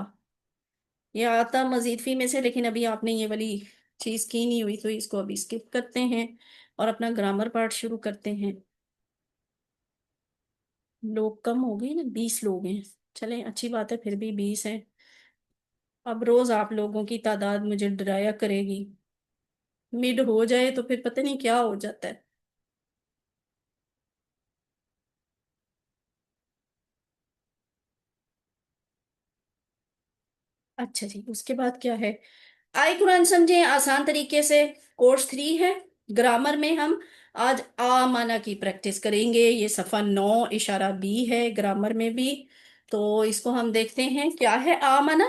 ये आता मजीद फी में से, लेकिन अभी आपने ये वाली चीज की नहीं हुई, तो इसको अभी स्किप करते हैं और अपना ग्रामर पार्ट शुरू करते हैं। लोग कम हो गए ना, 20 लोग हैं। चलें, अच्छी बात है, फिर भी 20 हैं। अब रोज आप लोगों की तादाद मुझे डराया करेगी, मिड हो जाए तो फिर पता नहीं क्या हो जाता है। अच्छा जी, उसके बाद क्या है, आए कुरान समझे आसान तरीके से। कोर्स 3 है, ग्रामर में हम आज आ माना की प्रैक्टिस करेंगे। ये सफ़ा 9 इशारा B है ग्रामर में भी। तो इसको हम देखते हैं क्या है आ माना।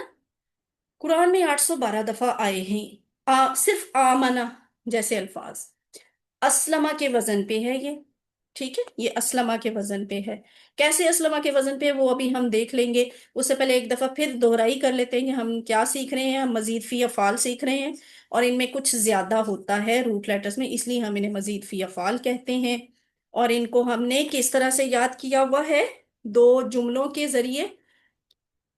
कुरान में 812 दफा आए हैं सिर्फ आ माना जैसे अल्फाज। असलमा के वजन पे है ये, ठीक है, ये असलमा के वजन पे है। कैसे असलमा के वजन पे है, वो अभी हम देख लेंगे। उससे पहले एक दफा फिर दोहराई कर लेते हैं कि हम क्या सीख रहे हैं। हम मजीद फी अफाल सीख रहे हैं, और इनमें कुछ ज्यादा होता है रूट लेटर्स में, इसलिए हम इन्हें मजीद फी अफाल कहते हैं। और इनको हमने किस तरह से याद किया हुआ है, दो जुमलों के जरिए।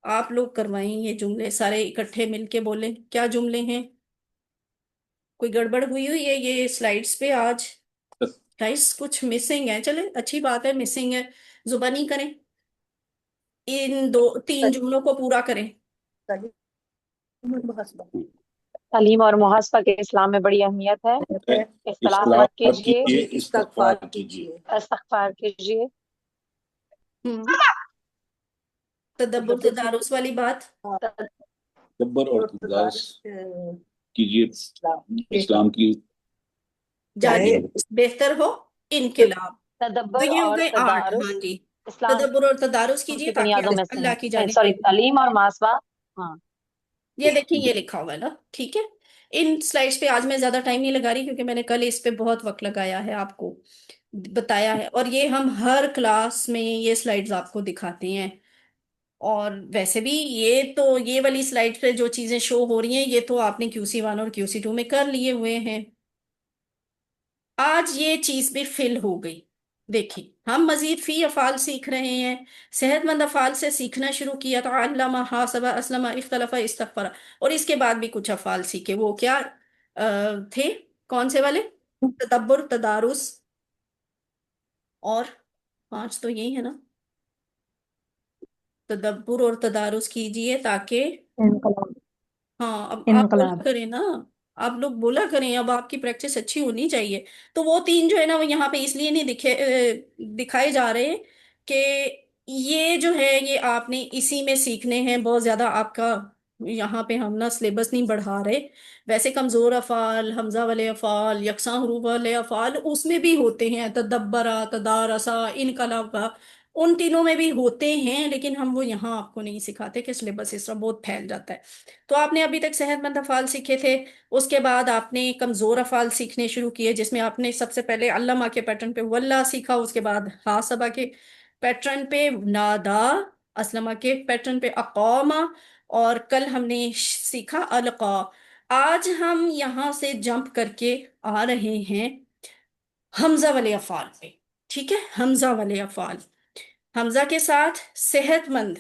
आप लोग करवाएं ये जुमले सारे इकट्ठे मिलके बोलें, क्या जुमले हैं। कोई गड़बड़ हुई हुई है ये स्लाइड्स पे आज, गाइस कुछ मिसिंग है, चले अच्छी बात है, मिसिंग है, जुबानी करें, इन 2-3 जुमलों को पूरा करें। तालीम और मुहासबा के इस्लाम में बड़ी अहमियत है। इख्तिलाफ मत इख्तिलाफ मत कीजिए, कीजिए, इस्तगफार कीजिए। इस्तगफार कीजिए। हम्म, तदब्बुर तदारुस वाली बात। तदब्बर और तदारुस कीजिए इस्लाम की। जाने बेहतर हो इनकलाब। तो तदब्बर ये हो और गए 8, हाँ तदारुस जी। इस्लाम तदब्बुर और तदारुस कीजिए की ताकि बुनियादों में से अल्लाह की है। जानिब सॉरी, से। तालीम और मुहासबा। हाँ, ये देखिए, ये लिखा हुआ है ना, ठीक है। इन स्लाइड्स पे आज मैं ज्यादा टाइम नहीं लगा रही, क्योंकि मैंने कल इस पे बहुत वक्त लगाया है, आपको बताया है, और ये हम हर क्लास में ये स्लाइड्स आपको दिखाते हैं। और वैसे भी ये तो, ये वाली स्लाइड पे जो चीजें शो हो रही हैं, ये तो आपने QC1 और QC2 में कर लिए हुए हैं। आज ये चीज भी फिल हो गई। देखिए, हम मजीद फी अफाल सीख रहे हैं। सेहतमंद अफाल से सीखना शुरू किया था, अल्लामा, हासबा, असलमा, इख्तलफा, इस्तगफरा। और इसके बाद भी कुछ अफाल सीखे, वो क्या थे, कौन से वाले, तदब्बुर, तदारुस, और 5 तो यही है ना। तदब्बुर और तदारुस कीजिए ताकि, इनकलाब। हाँ अब आप बोला इनकलाब। करें ना, आप लोग बोला करें, अब आपकी प्रैक्टिस अच्छी होनी चाहिए। तो वो 3 जो है ना, वो यहाँ पे इसलिए नहीं दिखाए जा रहे कि ये जो है, ये आपने इसी में सीखने हैं, बहुत ज्यादा आपका यहाँ पे हम ना सिलेबस नहीं बढ़ा रहे। वैसे कमजोर अफाल, हमजा वाले अफाल, यकसा हरूफ वाले अफाल उसमें भी होते हैं, तदब्बरा, तदारसा, इनकलाबा, उन तीनों में भी होते हैं, लेकिन हम वो यहाँ आपको नहीं सिखाते कि सिलेबस इस तरह बहुत फैल जाता है। तो आपने अभी तक सेहतमंद अफाल सीखे थे, उसके बाद आपने कमजोर अफाल सीखने शुरू किए, जिसमें आपने सबसे पहले अल्लामा के पैटर्न पे वल्ला सीखा, उसके बाद हासबा के पैटर्न पे नादा, असलमा के पैटर्न पे अकौमा, और कल हमने सीखा अलका। आज हम यहाँ से जंप करके आ रहे हैं हमजा वाले अफाल पे। ठीक है, हमजा वाले अफाल, हमजा के साथ सेहतमंद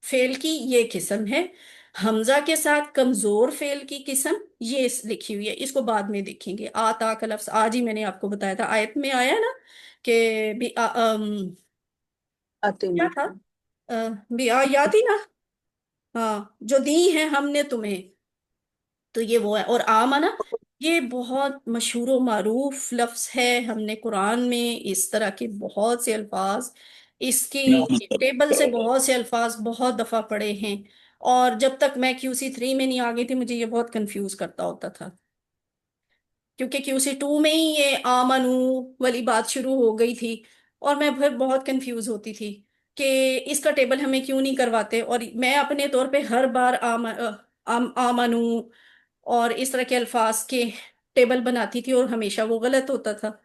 फेल की ये किस्म है, हमजा के साथ कमजोर फेल की किस्म ये लिखी हुई है, इसको बाद में देखेंगे। आता का लफ्ज आज ही मैंने आपको बताया था, आयत में आया ना कि क्या था, भी याद ही ना, हाँ, जो दी है हमने तुम्हें, तो ये वो है। और आमना ये बहुत मशहूर व मारूफ लफ्ज है, हमने कुरान में इस तरह के बहुत से अल्फाज, इसकी टेबल से बहुत से अल्फाज बहुत दफा पढ़े हैं। और जब तक मैं QC 3 में नहीं आ गई थी, मुझे ये बहुत कंफ्यूज करता होता था, क्योंकि QC 2 में ही ये आमनू वाली बात शुरू हो गई थी, और मैं फिर बहुत कंफ्यूज होती थी कि इसका टेबल हमें क्यों नहीं करवाते। और मैं अपने तौर पे हर बार आमनू और इस तरह के अल्फाज के टेबल बनाती थी, और हमेशा वो गलत होता था।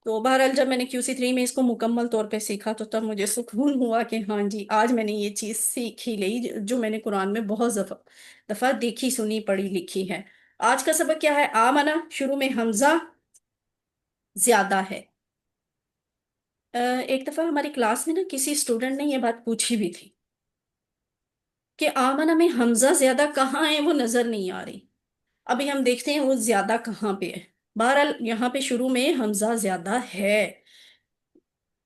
तो बहरहाल जब मैंने QC 3 में इसको मुकम्मल तौर पे सीखा, तो तब मुझे सुकून हुआ कि हाँ जी, आज मैंने ये चीज़ सीख ही ली जो मैंने कुरान में बहुत दफा दफा देखी, सुनी, पढ़ी, लिखी है। आज का सबक क्या है, आमना शुरू में हमजा ज्यादा है। एक दफा हमारी क्लास में ना किसी स्टूडेंट ने ये बात पूछी भी थी कि आमना में हमजा ज्यादा कहाँ है, वो नजर नहीं आ रही। अभी हम देखते हैं वो ज्यादा कहाँ पे है। बहरहाल यहाँ पे शुरू में हमजा ज्यादा है,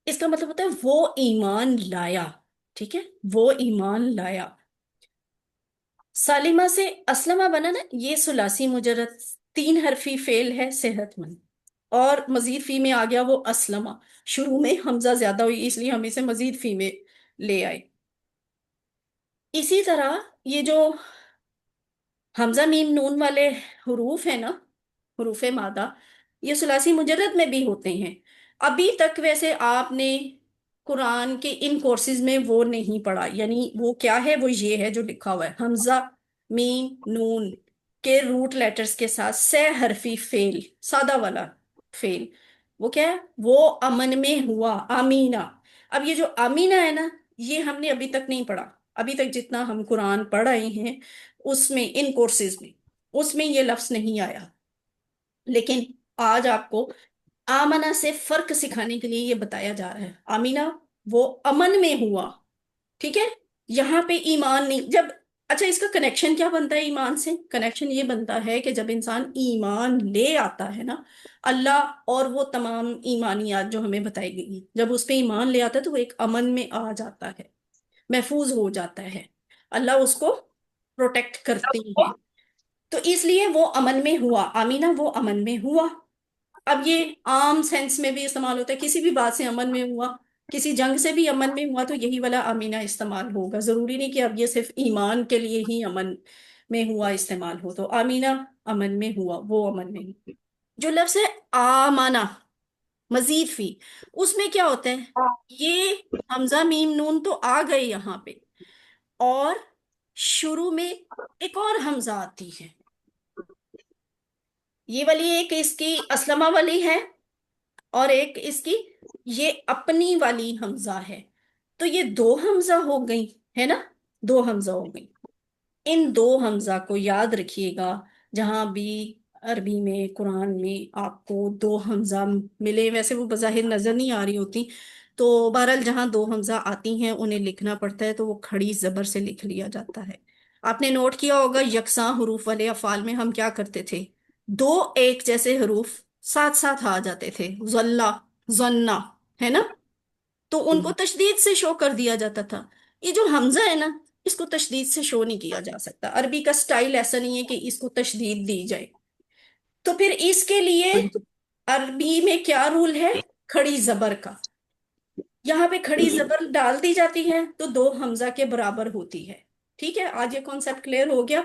इसका मतलब होता है वो ईमान लाया। ठीक है, वो ईमान लाया। सालिमा से असलमा बना ना, ये सुलासी मुजरद 3 हरफी फेल है, सेहतमंद। और मजीद फी में आ गया वो असलमा, शुरू में हमजा ज्यादा हुई इसलिए हम इसे मजीद फी में ले आए। इसी तरह ये जो हमजा मीम नून वाले हुरूफ है ना, हुरूफे मादा, ये सुलासी मुजर्रद में भी होते हैं। अभी तक वैसे आपने कुरान के इन कोर्सेज में वो नहीं पढ़ा, यानी वो क्या है, वो ये है जो लिखा हुआ है, हमजा मीम नून के रूट लेटर्स के साथ 6 हरफी फेल, सादा वाला फेल, वो क्या है, वो अमन में हुआ, आमीना। अब ये जो आमीना है ना, ये हमने अभी तक नहीं पढ़ा। अभी तक जितना हम कुरान पढ़ रहे हैं उसमें, इन कोर्सेज में, उसमें ये लफ्ज नहीं आया। लेकिन आज आपको आमना से फर्क सिखाने के लिए ये बताया जा रहा है। आमीना वो अमन में हुआ। ठीक है, यहाँ पे ईमान नहीं, जब, अच्छा, इसका कनेक्शन क्या बनता है ईमान से, कनेक्शन ये बनता है कि जब इंसान ईमान ले आता है ना, अल्लाह और वो तमाम ईमानियात जो हमें बताई गई, जब उस पे ईमान ले आता है तो वो एक अमन में आ जाता है, महफूज हो जाता है, अल्लाह उसको प्रोटेक्ट करते हैं। तो इसलिए वो अमन में हुआ, आमीना वो अमन में हुआ। अब ये आम सेंस में भी इस्तेमाल होता है, किसी भी बात से अमन में हुआ, किसी जंग से भी अमन में हुआ, तो यही वाला आमीना इस्तेमाल होगा। जरूरी नहीं कि अब ये सिर्फ ईमान के लिए ही अमन में हुआ इस्तेमाल हो। तो आमीना अमन में हुआ, वो अमन में हुआ। जो लफ्ज है आमाना, मजीद फी, उसमें क्या होता है, ये हमजा मीम नून तो आ गए यहाँ पे, और शुरू में एक और हमजा आती है, ये वाली एक इसकी असलमा वाली है, और एक इसकी ये अपनी वाली हमजा है। तो ये 2 हमजा हो गई, है ना, 2 हमजा हो गई। इन 2 हमजा को याद रखिएगा, जहां भी अरबी में, कुरान में आपको 2 हमजा मिले, वैसे वो बज़ाहिर नजर नहीं आ रही होती, तो बहरहाल जहां 2 हमजा आती हैं उन्हें लिखना पड़ता है, तो वो खड़ी जबर से लिख लिया जाता है। आपने नोट किया होगा यकसा हरूफ वाले अफाल में हम क्या करते थे, दो एक जैसे हरूफ साथ साथ आ जाते थे, जल्ला, जन्ना, है ना, तो उनको तशदीद से शो कर दिया जाता था। ये जो हमजा है ना, इसको तशदीद से शो नहीं किया जा सकता, अरबी का स्टाइल ऐसा नहीं है कि इसको तशदीद दी जाए। तो फिर इसके लिए अरबी में क्या रूल है, खड़ी जबर का, यहाँ पे खड़ी जबर डाल दी जाती है तो 2 हमजा के बराबर होती है। ٹھیک ہے، آج یہ کانسیپٹ کلیئر ہو گیا.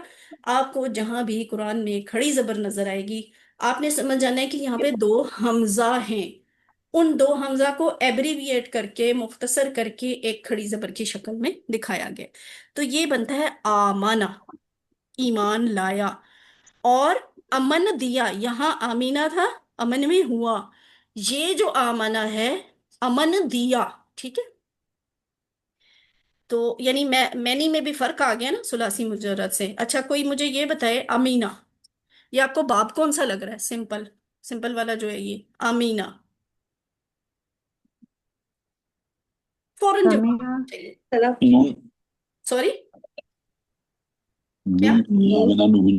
آپ کو جہاں بھی قرآن میں کھڑی زبر نظر آئے گی، آپ نے سمجھ جانا ہے کہ یہاں پہ دو حمزہ ہیں. ان دو حمزہ کو ایبریویٹ کر کے، مختصر کر کے ایک کھڑی زبر کی شکل میں دکھایا گیا. تو یہ بنتا ہے آمانہ، ایمان لایا. اور امن دیا، یہاں آمینہ تھا، امن میں ہوا. یہ جو آمنہ ہے، امن دیا. ٹھیک ہے، تو یعنی مینی میں بھی فرق آ گیا نا ثلاثی مجرد سے. اچھا، کوئی مجھے یہ بتائے امینہ، یہ آپ کو باب کون سا لگ رہا ہے؟ سمپل سمپل والا جو ہے یہ امینہ، فوراً جواب سمیعہ چاہیے. نون سوری، کیا؟ آمنا نؤمن نؤمن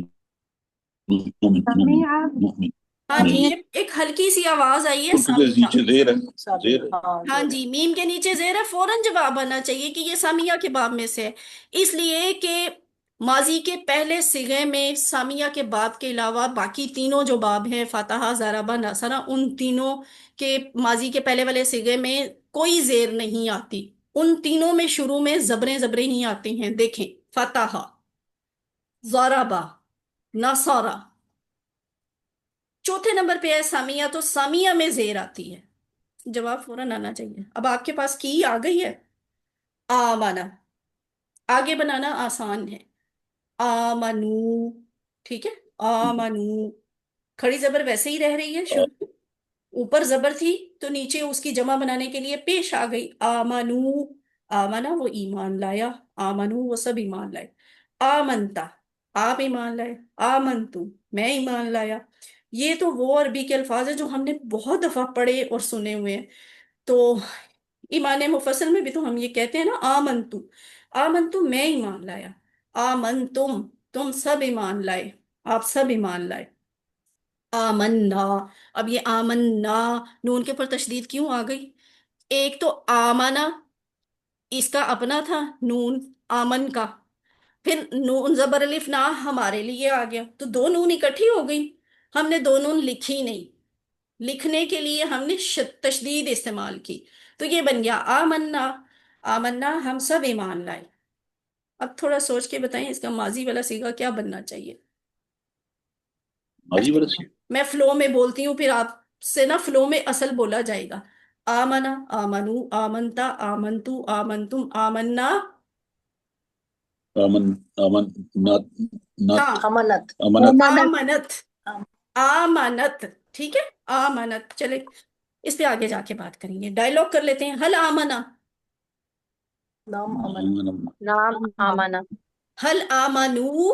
نؤمن سمیعہ نؤمن ہاں جی، نہیں، ایک ہلکی سی آواز آئی ہے کیونکہ سامیہ. نیچے زیر ہے، زیر ہے. ہاں جی، میم کے نیچے زیر ہے، فوراً جواب آنا چاہیے کہ یہ سامیہ کے باب میں سے ہے. اس لیے کہ ماضی کے پہلے صیغے میں سامیہ کے باب کے علاوہ باقی تینوں جو باب ہیں، فاتحہ، ضربہ، نصرہ، ان تینوں کے ماضی کے پہلے والے صیغے میں کوئی زیر نہیں آتی. ان تینوں میں شروع میں زبریں زبریں ہی آتی ہیں. دیکھیں، فتح، ضربہ، نصرہ. چوتھے نمبر پہ ہے سامیہ، تو سامیہ میں زیر آتی ہے. جواب فوراً آنا چاہیے. اب آپ کے پاس کی آ گئی ہے. آمنا، آگے بنانا آسان ہے. آمنو، ٹھیک ہے، آمنو. کھڑی زبر ویسے ہی رہ رہی ہے شروع میں. اوپر زبر تھی تو نیچے اس کی جمع بنانے کے لیے پیش آ گئی. آمنو، آمنا وہ ایمان لایا، آمنو وہ سب ایمان لائے. آمنتا، آپ ایمان لائے. آمنتو، میں ایمان لایا. یہ تو وہ عربی کے الفاظ ہیں جو ہم نے بہت دفعہ پڑھے اور سنے ہوئے ہیں. تو ایمان مفصل میں بھی تو ہم یہ کہتے ہیں نا، آمنتو، آمنتو میں ایمان لایا. آمنتم، تم سب ایمان لائے، آپ سب ایمان لائے. آمنا، اب یہ آمنا نون کے پر تشدید کیوں آ گئی؟ ایک تو آمنا اس کا اپنا تھا نون، آمن کا، پھر نون زبر الف نا ہمارے لیے آ گیا، تو دو نون اکٹھی ہو گئی. ہم نے دو نون لکھی نہیں، لکھنے کے لیے ہم نے تشدید استعمال کی، تو یہ بن گیا آمنا. آمنا ہم سب ایمان لائے. اب تھوڑا سوچ کے بتائیں اس کا ماضی والا صیغہ کیا بننا چاہیے. ماضی اچھا، برس کی میں فلو میں بولتی ہوں، پھر آپ سے نا فلو میں اصل بولا جائے گا. آمنا، آمنو، آمنتا، آمنتو، آمنتم، آمنا. آمن آمن نات نات ہاں، امنت امنت آمنت، آمنت. ٹھیک ہے، آمنت. چلے اس پہ آگے جا کے بات کریں گے. ڈائلوگ کر لیتے ہیں. حل آمنا، نام امن آمن نام آمنا حل آمنو،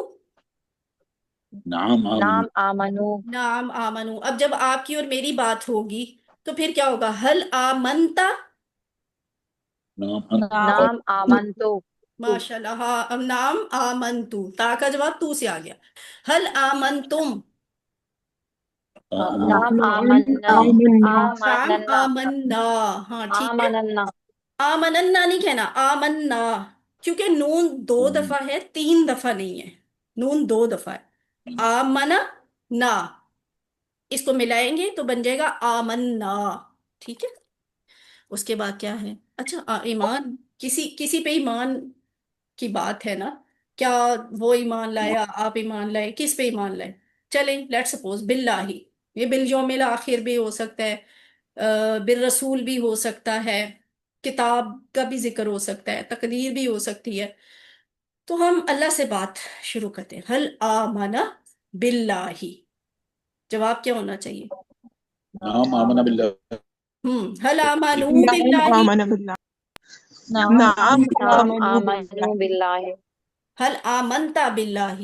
نعم آمن نام آمنو نام آمنو. اب جب آپ کی اور میری بات ہوگی تو پھر کیا ہوگا؟ حل آمنتا. نعم أنت نام آمنتو ماشاء اللہ. ہاں، اب نام آمنتو، تا کا جواب تو سے آ گیا. حل آمنتم، نام آمن آمنا نام آمننا آمنا. ہاں ٹھیک ہے، آمننا آمننا نہیں کہنا، آمنا. کیونکہ نون دو دفعہ ہے، تین دفعہ نہیں ہے. نون دو دفعہ ہے. آمنا نا، اس کو ملائیں گے تو بن جائے گا آمنا. ٹھیک ہے، اس کے بعد کیا ہے؟ اچھا، ایمان، کسی کسی پہ ایمان کی بات ہے نا. کیا وہ ایمان لایا، آپ ایمان لائے، کس پہ ایمان لائے؟ چلیں لیٹ سپوز باللہ، یہ بالیوم الآخر بھی ہو سکتا ہے، بالرسول بھی ہو سکتا ہے، کتاب کا بھی ذکر ہو سکتا ہے، تقدیر بھی ہو سکتی ہے. تو ہم اللہ سے بات شروع کرتے ہیں. حل آمن باللہ، جواب کیا ہونا چاہیے؟ نعم آمن بالله حل آمنو نعم باللہ، آمن بالله. نام نعم نام آمنوا آمنو بالله. باللہ حل آمنتا باللہ،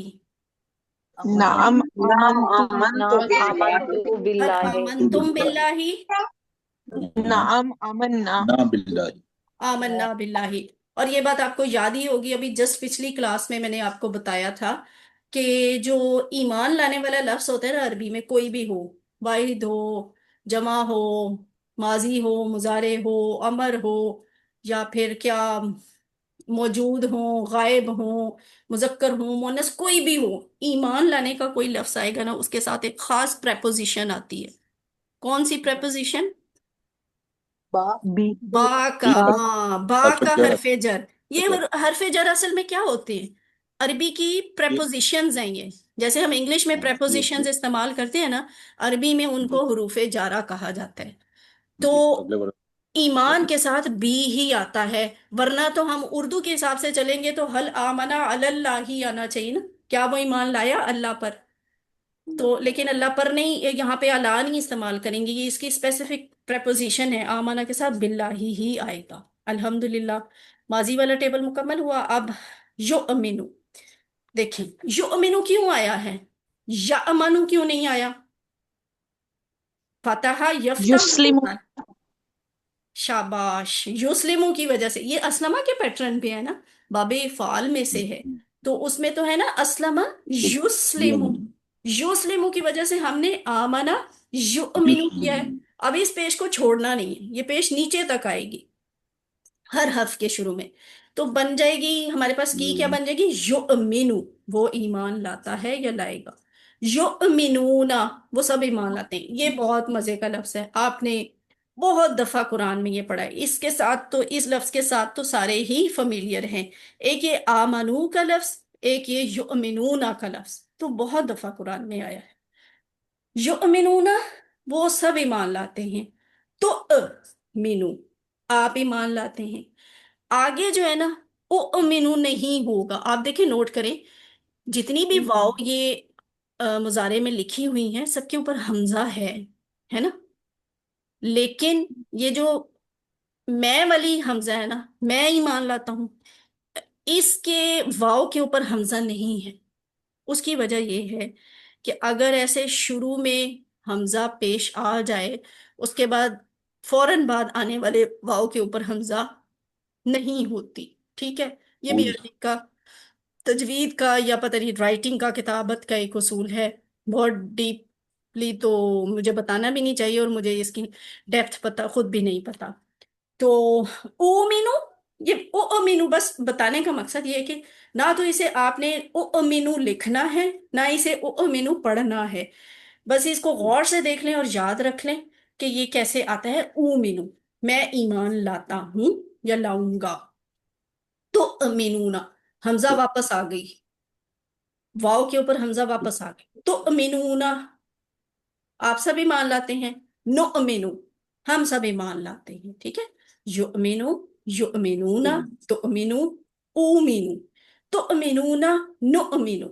نعم نام آمنت نام بالله. آمنتو حل باللہ آمنتم باللہ، نعم آمنا. نعم بالله آمنا باللہ. اور یہ بات آپ کو یاد ہی ہوگی، ابھی جسٹ پچھلی کلاس میں نے آپ کو بتایا تھا کہ جو ایمان لانے والا لفظ ہوتا ہے نا عربی میں، کوئی بھی ہو، واحد ہو، جمع ہو، ماضی ہو، مضارع ہو، امر ہو، یا پھر کیا موجود ہوں، غائب ہوں، مذکر ہوں، مؤنث، کوئی بھی ہو، ایمان لانے کا کوئی لفظ آئے گا نا، اس کے ساتھ ایک خاص پریپوزیشن آتی ہے. کون سی پریپوزیشن؟ بی. با کا. ٹھیک ہے. ہاں، با حرف کا جر حرف جر. یہ حرف جر اصل میں کیا ہوتے ہیں؟ عربی کی پریپوزیشنز ہیں یہ، جیسے ہم انگلش میں پریپوزیشنز استعمال کرتے ہیں نا، عربی میں ان کو حروف جارہ کہا جاتا ہے۔ تو اگلے ورڈ ایمان کے ساتھ بی ہی آتا ہے، ورنہ تو ہم اردو کے حساب سے چلیں گے تو حل آمنا علی اللہ ہی آنا چاہیے نا، کیا وہ ایمان لایا اللہ پر؟ تو لیکن اللہ پر نہیں، یہاں پہ اللہ نہیں استعمال کریں گے، یہ اس کی اسپیسیفک پریپوزیشن ہے، آمنا کے ساتھ باللہ ہی آئے گا۔ الحمدللہ ماضی والا ٹیبل مکمل ہوا۔ اب یؤمنو، دیکھیں یؤمنو کیوں آیا ہے، یأمنو کیوں نہیں آیا؟ فتح یفتح یسلم ہوتا ہے، شاباش، یسلموں کی وجہ سے، یہ اسلمہ کے پیٹرن پہ ہے نا، باب فعال میں سے ہے، تو اس میں تو ہے نا اسلمہ یسلمو، یسلمو کی وجہ سے ہم نے آمنا یؤمنو کیا ہے۔ اب اس پیش کو چھوڑنا نہیں ہے، یہ پیش نیچے تک آئے گی ہر حرف کے شروع میں، تو بن جائے گی ہمارے پاس کی کیا بن جائے گی، یؤمنو، وہ ایمان لاتا ہے یا لائے گا، یؤمنون، وہ سب ایمان لاتے ہیں۔ یہ بہت مزے کا لفظ ہے، آپ نے بہت دفعہ قرآن میں یہ پڑھا ہے، اس کے ساتھ تو، اس لفظ کے ساتھ تو سارے ہی فیملیئر ہیں، ایک یہ آمنو کا لفظ، ایک یہ یؤمنون کا لفظ، تو بہت دفعہ قرآن میں آیا ہے۔ یؤمنون، وہ سب ایمان لاتے ہیں، تو مینو، آپ ایمان لاتے ہیں۔ آگے جو ہے نا اؤمنو نہیں ہوگا، آپ دیکھیں نوٹ کریں، جتنی بھی واو یہ مضارع میں لکھی ہوئی ہیں سب کے اوپر حمزہ ہے نا، لیکن یہ جو میں والی حمزہ ہے نا، میں ایمان لاتا ہوں، اس کے واو کے اوپر حمزہ نہیں ہے۔ اس کی وجہ یہ ہے کہ اگر ایسے شروع میں حمزہ پیش آ جائے، اس کے بعد فوراً بعد آنے والے واو کے اوپر حمزہ نہیں ہوتی، ٹھیک ہے، یہ بھی عربی کا تجوید کا یا پتہ نہیں رائٹنگ کا، کتابت کا ایک اصول ہے، بہت ڈیپلی تو مجھے بتانا بھی نہیں چاہیے، اور مجھے اس کی ڈیپتھ پتہ خود بھی نہیں پتا۔ تو اومینو، یہ اومینو بس بتانے کا مقصد یہ ہے کہ نہ تو اسے آپ نے اومینو لکھنا ہے، نہ اسے اومینو پڑھنا ہے، بس اس کو غور سے دیکھ لیں اور یاد رکھ لیں کہ یہ کیسے آتا ہے، اومینو، میں ایمان لاتا ہوں یا لاؤں گا، تو امینونا، حمزہ واپس آ گئی، واؤ کے اوپر حمزہ واپس آ گئی، تو امینونا، آپ سب ایمان لاتے ہیں، نو امینو، ہم سب ایمان لاتے ہیں، ٹھیک ہے، یؤمنو، یؤمنونا، تو امینو، اومینو، تو امینونا، نو امینو۔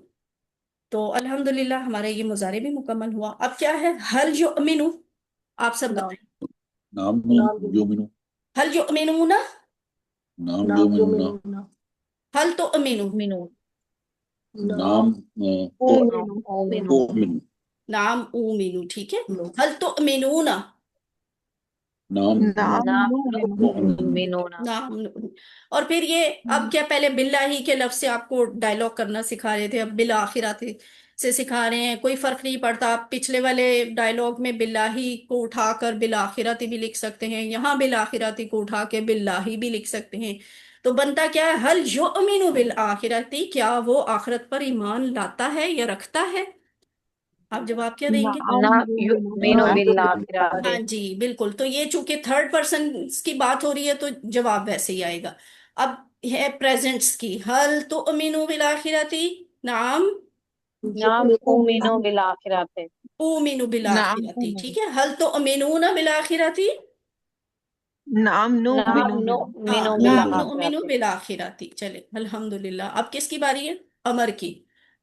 تو الحمدللہ ہمارا یہ مضارع بھی مکمل ہوا۔ اب کیا ہے، حل یؤمنو، آپ سب بتائیں، نام یومنو، حل یؤمنونا، نام یومنو، حل تو امینو، منو، نام نام اومنو، اومن، نام اومینو، ٹھیک ہے، حل تو امینونا، نام نعم نام نؤمن منونا، نام، اور پھر یہ اب کیا، پہلے باللہ کے لفظ سے آپ کو ڈائلاگ کرنا سکھا رہے تھے، اب بالآخرات سے سکھا رہے ہیں، کوئی فرق نہیں پڑتا، آپ پچھلے والے ڈائلاگ میں باللہ کو اٹھا کر بالآخرات بھی لکھ سکتے ہیں، یہاں بالآخرات کو اٹھا کے باللہ بھی لکھ سکتے ہیں، تو بنتا کیا ہے، حل یؤمن بالآخرات، کیا وہ آخرت پر ایمان لاتا ہے یا رکھتا ہے؟ آپ جواب کیا دیں گے؟ نا نعم یؤمنو نعم بالآخرات، ہاں جی بالکل، تو یہ چونکہ تھرڈ پرسن کی بات ہو رہی ہے تو جواب ویسے ہی آئے گا۔ اب ہے پریزنٹس کی، حل تؤمنو بالآخرتی، نعم نام اومنو بالآخرات، اومنو نعم بالآخرتی، نؤمن ٹھیک ہے، حل تؤمنون بالآخرتی، نعم نام نؤمن نؤمنو نعم بالآخرات، نؤمنو بالآخرتی، چلے الحمدللہ۔ اب کس کی باری ہے، امر کی،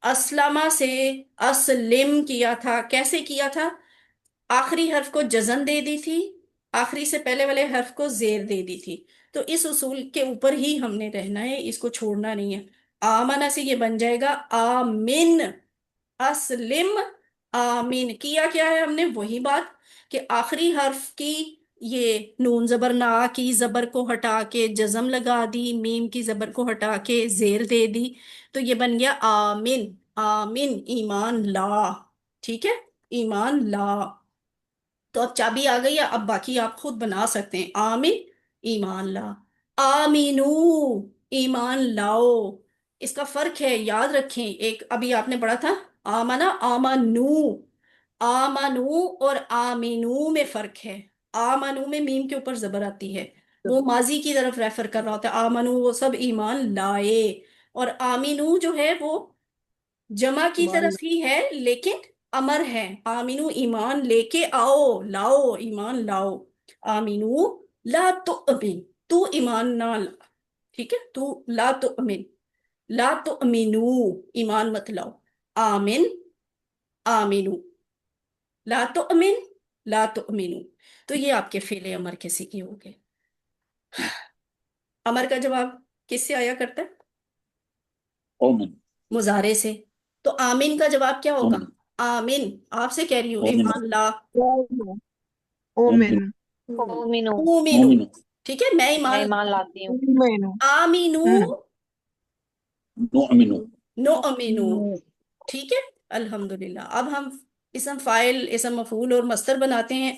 اسلمہ سے اسلم کیا تھا، کیسے کیا تھا، آخری حرف کو جزم دے دی تھی، آخری سے پہلے والے حرف کو زیر دے دی تھی، تو اس اصول کے اوپر ہی ہم نے رہنا ہے، اس کو چھوڑنا نہیں ہے۔ آمنہ سے یہ بن جائے گا آمین، اسلم، آمین، کیا کیا ہے ہم نے، وہی بات کہ آخری حرف کی یہ نون زبر نا کی زبر کو ہٹا کے جزم لگا دی، میم کی زبر کو ہٹا کے زیر دے دی، تو یہ بن گیا آمین، آمین، ایمان لا، ٹھیک ہے، ایمان لا۔ تو اب چابی آ گئی ہے، اب باقی آپ خود بنا سکتے ہیں، آمین، ایمان لا، آمینو، ایمان لاؤ، اس کا فرق ہے، یاد رکھیں، ایک ابھی آپ نے پڑھا تھا آمنا آمنو، آمنو اور آمینو میں فرق ہے، آمنو میں میم کے اوپر زبر آتی ہے، وہ ماضی کی طرف ریفر کر رہا ہوتا ہے، آمنو وہ سب ایمان لائے، اور آمینو جو ہے وہ جمع کی طرف ہی ہے لیکن امر ہے. آمینو ایمان لے کے آؤ، لاؤ ایمان لاؤ. آمینو لا تؤمن، تو ایمان نہ لا. ٹھیک ہے، تو لا تؤمن، لا تؤمنو ایمان مت لاؤ. آمن آمینو، لا تؤمن لا تؤمنو. تو یہ آپ کے فعل امر کے سیکھے ہو گئے. امر کا جواب کس سے آیا کرتا ہے؟ اومن مضارع سے. تو آمین کا جواب کیا ہوگا؟ اومن آمین. آپ سے کہہ رہی ہوں اومن ایمان لا. اومن اومنو اومینو. اومن ٹھیک ہے، میں میں ایمان ایمان لاتی لاتی ہوں. اومن ہوں. آمینو نؤمن نو امینو. ٹھیک ہے، الحمدللہ. اب ہم اسم فاعل، اسم مفعول اور مصدر بناتے ہیں.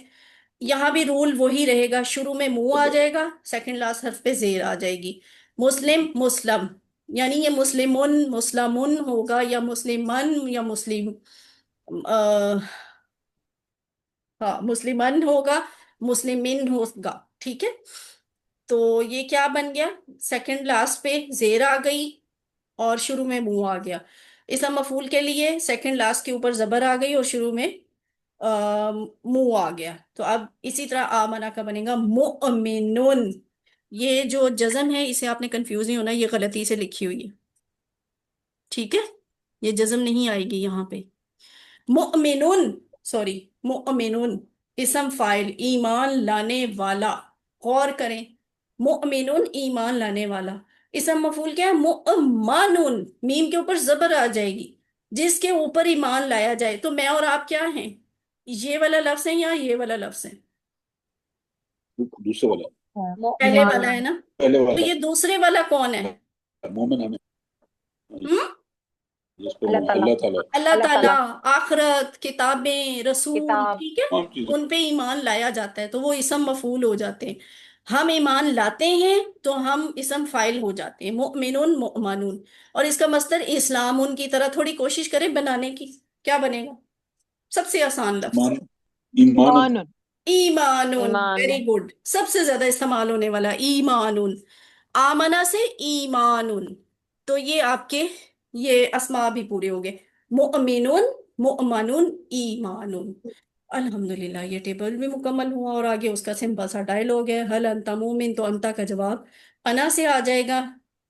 یہاں بھی رول وہی رہے گا، شروع میں منہ آ جائے گا، سیکنڈ لاسٹ حرف پہ زیر آ جائے گی. مسلم مسلم، یعنی یہ مسلمن مسلمن ہوگا یا مسلمن یا مسلم ہاں مسلمن ہوگا، مسلمن ہوگا. ٹھیک ہے، تو یہ کیا بن گیا؟ سیکنڈ لاسٹ پہ زیر آ گئی اور شروع میں منہ آ گیا. اسم مفعول کے لیے سیکنڈ لاسٹ کے اوپر زبر آ گئی اور شروع میں منہ آ گیا. تو اب اسی طرح آمنہ کا بنے گا مؤمنون. یہ جو جزم ہے اسے آپ نے کنفیوز نہیں ہونا، یہ غلطی سے لکھی ہوئی ہے. ٹھیک ہے، یہ جزم نہیں آئے گی یہاں پہ. مؤمنون، سوری مؤمنون اسم فاعل ایمان لانے والا. غور کریں، مؤمنون ایمان لانے والا. اسم مفعول کیا ہے؟ مؤمنون، میم کے اوپر زبر آ جائے گی، جس کے اوپر ایمان لایا جائے. تو میں اور آپ کیا ہیں؟ یہ والا لفظ ہے یا یہ والا لفظ ہے؟ دوسرے والا پہلے ایمان والا ہے نا. پہلے تو والا یہ دوسرے والا کون ہے؟ مومن ہمیں ہم؟ جس پہ اللہ تعالیٰ. اللہ تعالیٰ اللہ اللہ تعالیٰ، تعالیٰ آخرت، کتابیں، رسول. کتاب. ٹھیک ہے، تمام چیزیں ان پہ ایمان لایا جاتا ہے تو وہ اسم مفعول ہو جاتے ہیں. ہم ایمان لاتے ہیں تو ہم اسم فاعل ہو جاتے ہیں، مؤمنون مؤمنون. اور اس کا مصدر اسلام ان کی طرح تھوڑی کوشش کریں بنانے کی. کیا بنے گا؟ سب سے آسان لفظ ایمان ایمان ایمان ایمانون. ایمان. ویری گڈ، سب سے زیادہ استعمال ہونے والا ایمانون. آمنہ سے ایمانون. تو یہ آپ کے یہ اسماء بھی پورے ہو گئے، مؤمنون مؤمنون ایمانون. الحمدللہ یہ ٹیبل بھی مکمل ہوا اور آگے اس کا سمپل سا ڈائلاگ ہے. حل انت مومن، تو انتا کا جواب انا سے آ جائے گا.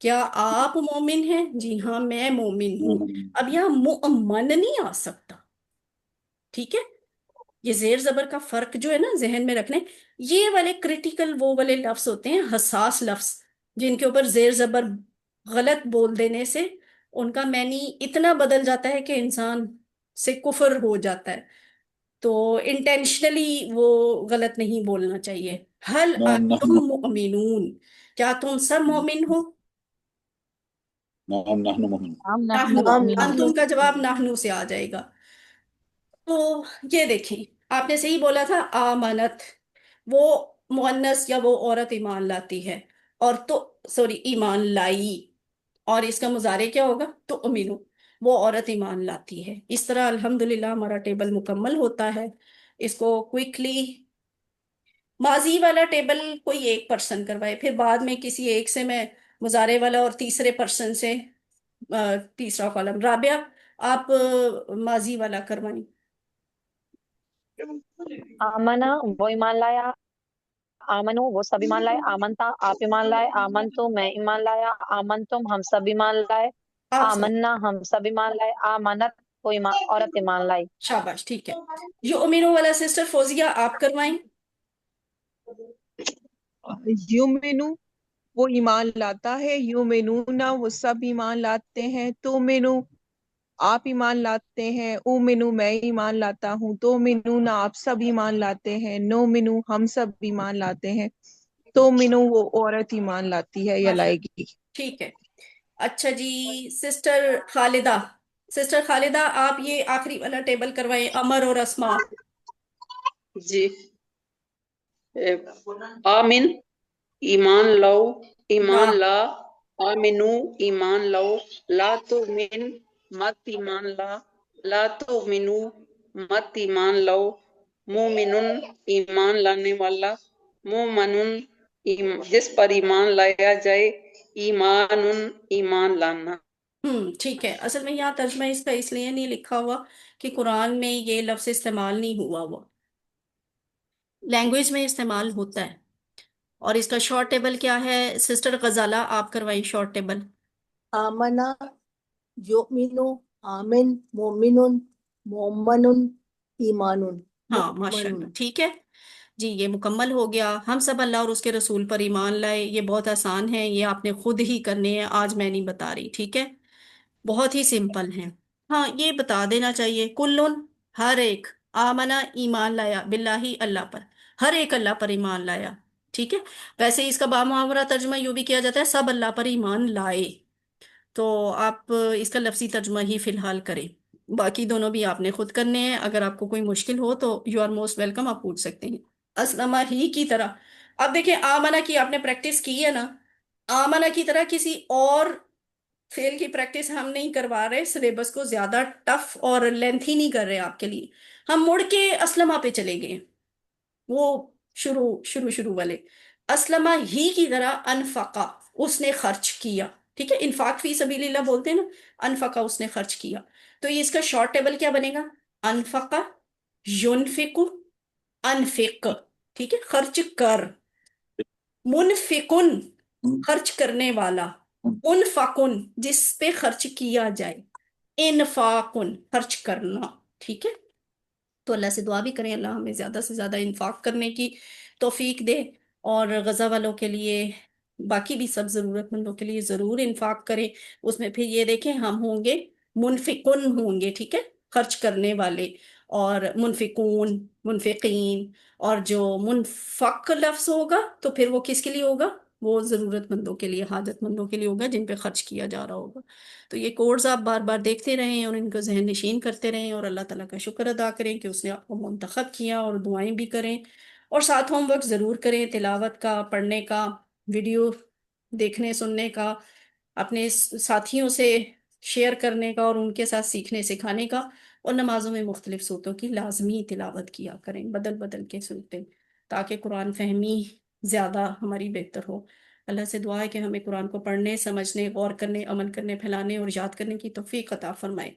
کیا آپ مومن ہیں؟ جی ہاں میں مومن ہوں. اب یہاں مؤمن نہیں آ سکتا. ٹھیک ہے، یہ زیر زبر کا فرق جو ہے نا ذہن میں رکھنے. یہ والے کریٹیکل وہ والے لفظ ہوتے ہیں، حساس لفظ، جن کے اوپر زیر زبر غلط بول دینے سے ان کا معنی اتنا بدل جاتا ہے کہ انسان سے کفر ہو جاتا ہے. تو انٹینشنلی وہ غلط نہیں بولنا چاہیے. حل نعم انتم نحن مؤمنون، کیا تم سب مومن ہو؟ نعم نحن مومن ہم نحن نحنو. مؤمنون. انتم کا جواب نحنو سے آ جائے گا. تو یہ دیکھیں، آپ نے صحیح بولا تھا آمنت، وہ مؤنث یا وہ عورت ایمان لاتی ہے. اور تو سوری ایمان لائی، اور اس کا مضارع کیا ہوگا؟ تو امینو، وہ عورت ایمان لاتی ہے. اس طرح الحمدللہ ہمارا ٹیبل مکمل ہوتا ہے. اس کو کوئکلی ماضی والا ٹیبل کوئی ایک پرسن کروائے، پھر بعد میں کسی ایک سے میں مضارع والا اور تیسرے پرسن سے تیسرا کالم. رابعہ آپ ماضی والا کروائیں. آمنا وہ ایمان لایا. آمنو وہ سب ایمان لائے. آمنتا آپ ایمان لائے. آمن تو میں ایمان لایا. آمن تم ہم سب ایمان لائے. آپ سب آمنا ہم سب ایمان لائے. آمنت وہ ایمان عورت ایمان لائی. شاباش. ٹھیک ہے، یؤمنو والا سسٹر فوزیہ آپ کروائیں. یومینو وہ ایمان لاتا ہے. یومینونا وہ سب ایمان لاتے ہیں. تو مینو آپ ایمان لاتے ہیں. او مینو میں ایمان لاتا ہوں. تو مینونا آپ سب ایمان لاتے ہیں. نو مینو ہم سب ایمان لاتے ہیں. تو مینو وہ عورت ایمان لاتی ہے یا ماشاء لائے اللہ. گی. ٹھیک ہے، اچھا جی. سسٹر خالدہ، سسٹر خالدہ آپ یہ آخری والا ٹیبل کروائیں، امر اور اسماء. جی. آمن ایمان لو. ایمان لا لا. آمنو ایمان لو. لا تؤمن مت ایمان لا. لا تؤمنو مت ایمان لو. مومنن ایمان لانے والا. مومنن जिस पर ईमान लाया जाए, ईमान लाना। ठीक है। असल में यहाँ तर्जमा इसका इसलिए नहीं लिखा हुआ कि कुरान में ये लफ्ज इस्तेमाल नहीं हुआ हुआ, लैंग्वेज में इस्तेमाल होता है। और इसका शॉर्ट टेबल क्या है, सिस्टर गजाला आप करवाई शॉर्ट टेबल। आमना, युमिनु, आमिन, मोमिनुन, मोमनुन, ईमानुन, हाँ मुकमनुन। माशाल्लाह, ठीक है जी, ये मुकम्मल हो गया। हम सब अल्लाह और उसके रसूल पर ईमान लाए, ये बहुत आसान है, ये आपने खुद ही करने हैं, आज मैं नहीं बता रही, ठीक है। बहुत ही सिंपल है। हाँ ये बता देना चाहिए, कुल्लुन हर एक, आमना ईमान लाया, बिल्लाही अल्लाह पर, हर एक अल्लाह पर ईमान लाया, ठीक है। वैसे इसका बामुहावरा तर्जुमा यूं भी किया जाता है, सब अल्लाह पर ईमान लाए। तो आप इसका लफ्जी तर्जुमा ही फिलहाल करें, बाकी दोनों भी आपने खुद करने हैं। अगर आपको कोई मुश्किल हो तो यू आर मोस्ट वेलकम, आप पूछ सकते हैं। असलमा ही की तरह, अब देखिए आमना की आपने प्रैक्टिस की है ना, आमना की तरह किसी और फेल की प्रैक्टिस हम नहीं करवा रहे, सिलेबस को ज्यादा टफ और लेंथी नहीं कर रहे आपके लिए। हम मुड़ के असलमा पे चले गए, वो शुरू शुरू शुरू वाले। असलमा ही की तरह अनफका, उसने खर्च किया, ठीक है, इन्फाक फी सबीलिल्लाह बोलते हैं ना, अनफका उसने खर्च किया। तो ये इसका शॉर्ट टेबल क्या बनेगा, अनफका, युनफिकु, अनफिक, ठीक है, खर्च कर। मुनफिकुन, खर्च करने वाला। उनफाकुन, जिस पे खर्च किया जाए। इनफाकुन, खर्च करना, ठीक है। तो अल्लाह से दुआ भी करें, अल्लाह हमें ज़्यादा से ज़्यादा इंफाक करने की तौफीक दे। और गज़ा वालों के लिए, बाकी भी सब ज़रूरतमंदों के लिए ज़रूर इंफाक करें। उसमें फिर ये देखें, हम होंगे मुनफिकुन होंगे, ठीक है, खर्च करने वाले। और मुनफिकून, मुनफिकीन, और जो मुनफक लफ्ज़ होगा तो फिर वो किसके लिए होगा, वो ज़रूरतमंदों के लिए, हाजतमंदों के लिए होगा, जिन पे खर्च किया जा रहा होगा। तो ये कोड्स आप बार बार देखते रहें और इनको जहन नशीन करते रहें, और अल्लाह ताला का शुक्र अदा करें कि उसने आपको मुंतखब किया, और दुआएं भी करें। और साथ होमवर्क ज़रूर करें, तिलावत का, पढ़ने का, वीडियो देखने सुनने का, अपने साथियों से शेयर करने का, और उनके साथ सीखने सिखाने का। और नमाजों में मुख्तलिफ सूरतों की लाजमी तिलावत किया करें, बदल बदल के सुनते, ताकि कुरान फहमी ज़्यादा हमारी बेहतर हो। अल्लाह से दुआ है कि हमें कुरान को पढ़ने, समझने, गौर करने, अमल करने, फैलाने और याद करने की तौफीक अता फरमाए।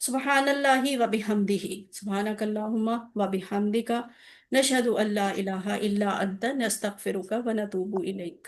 सुब्हानल्लाहि व बिहम्दिही, सुब्हानकल्लाहुम्मा व बिहम्दिका, नशहदु अल्ला इलाहा इल्ला अंता, नस्तगफिरुका व नतूबु इलैक।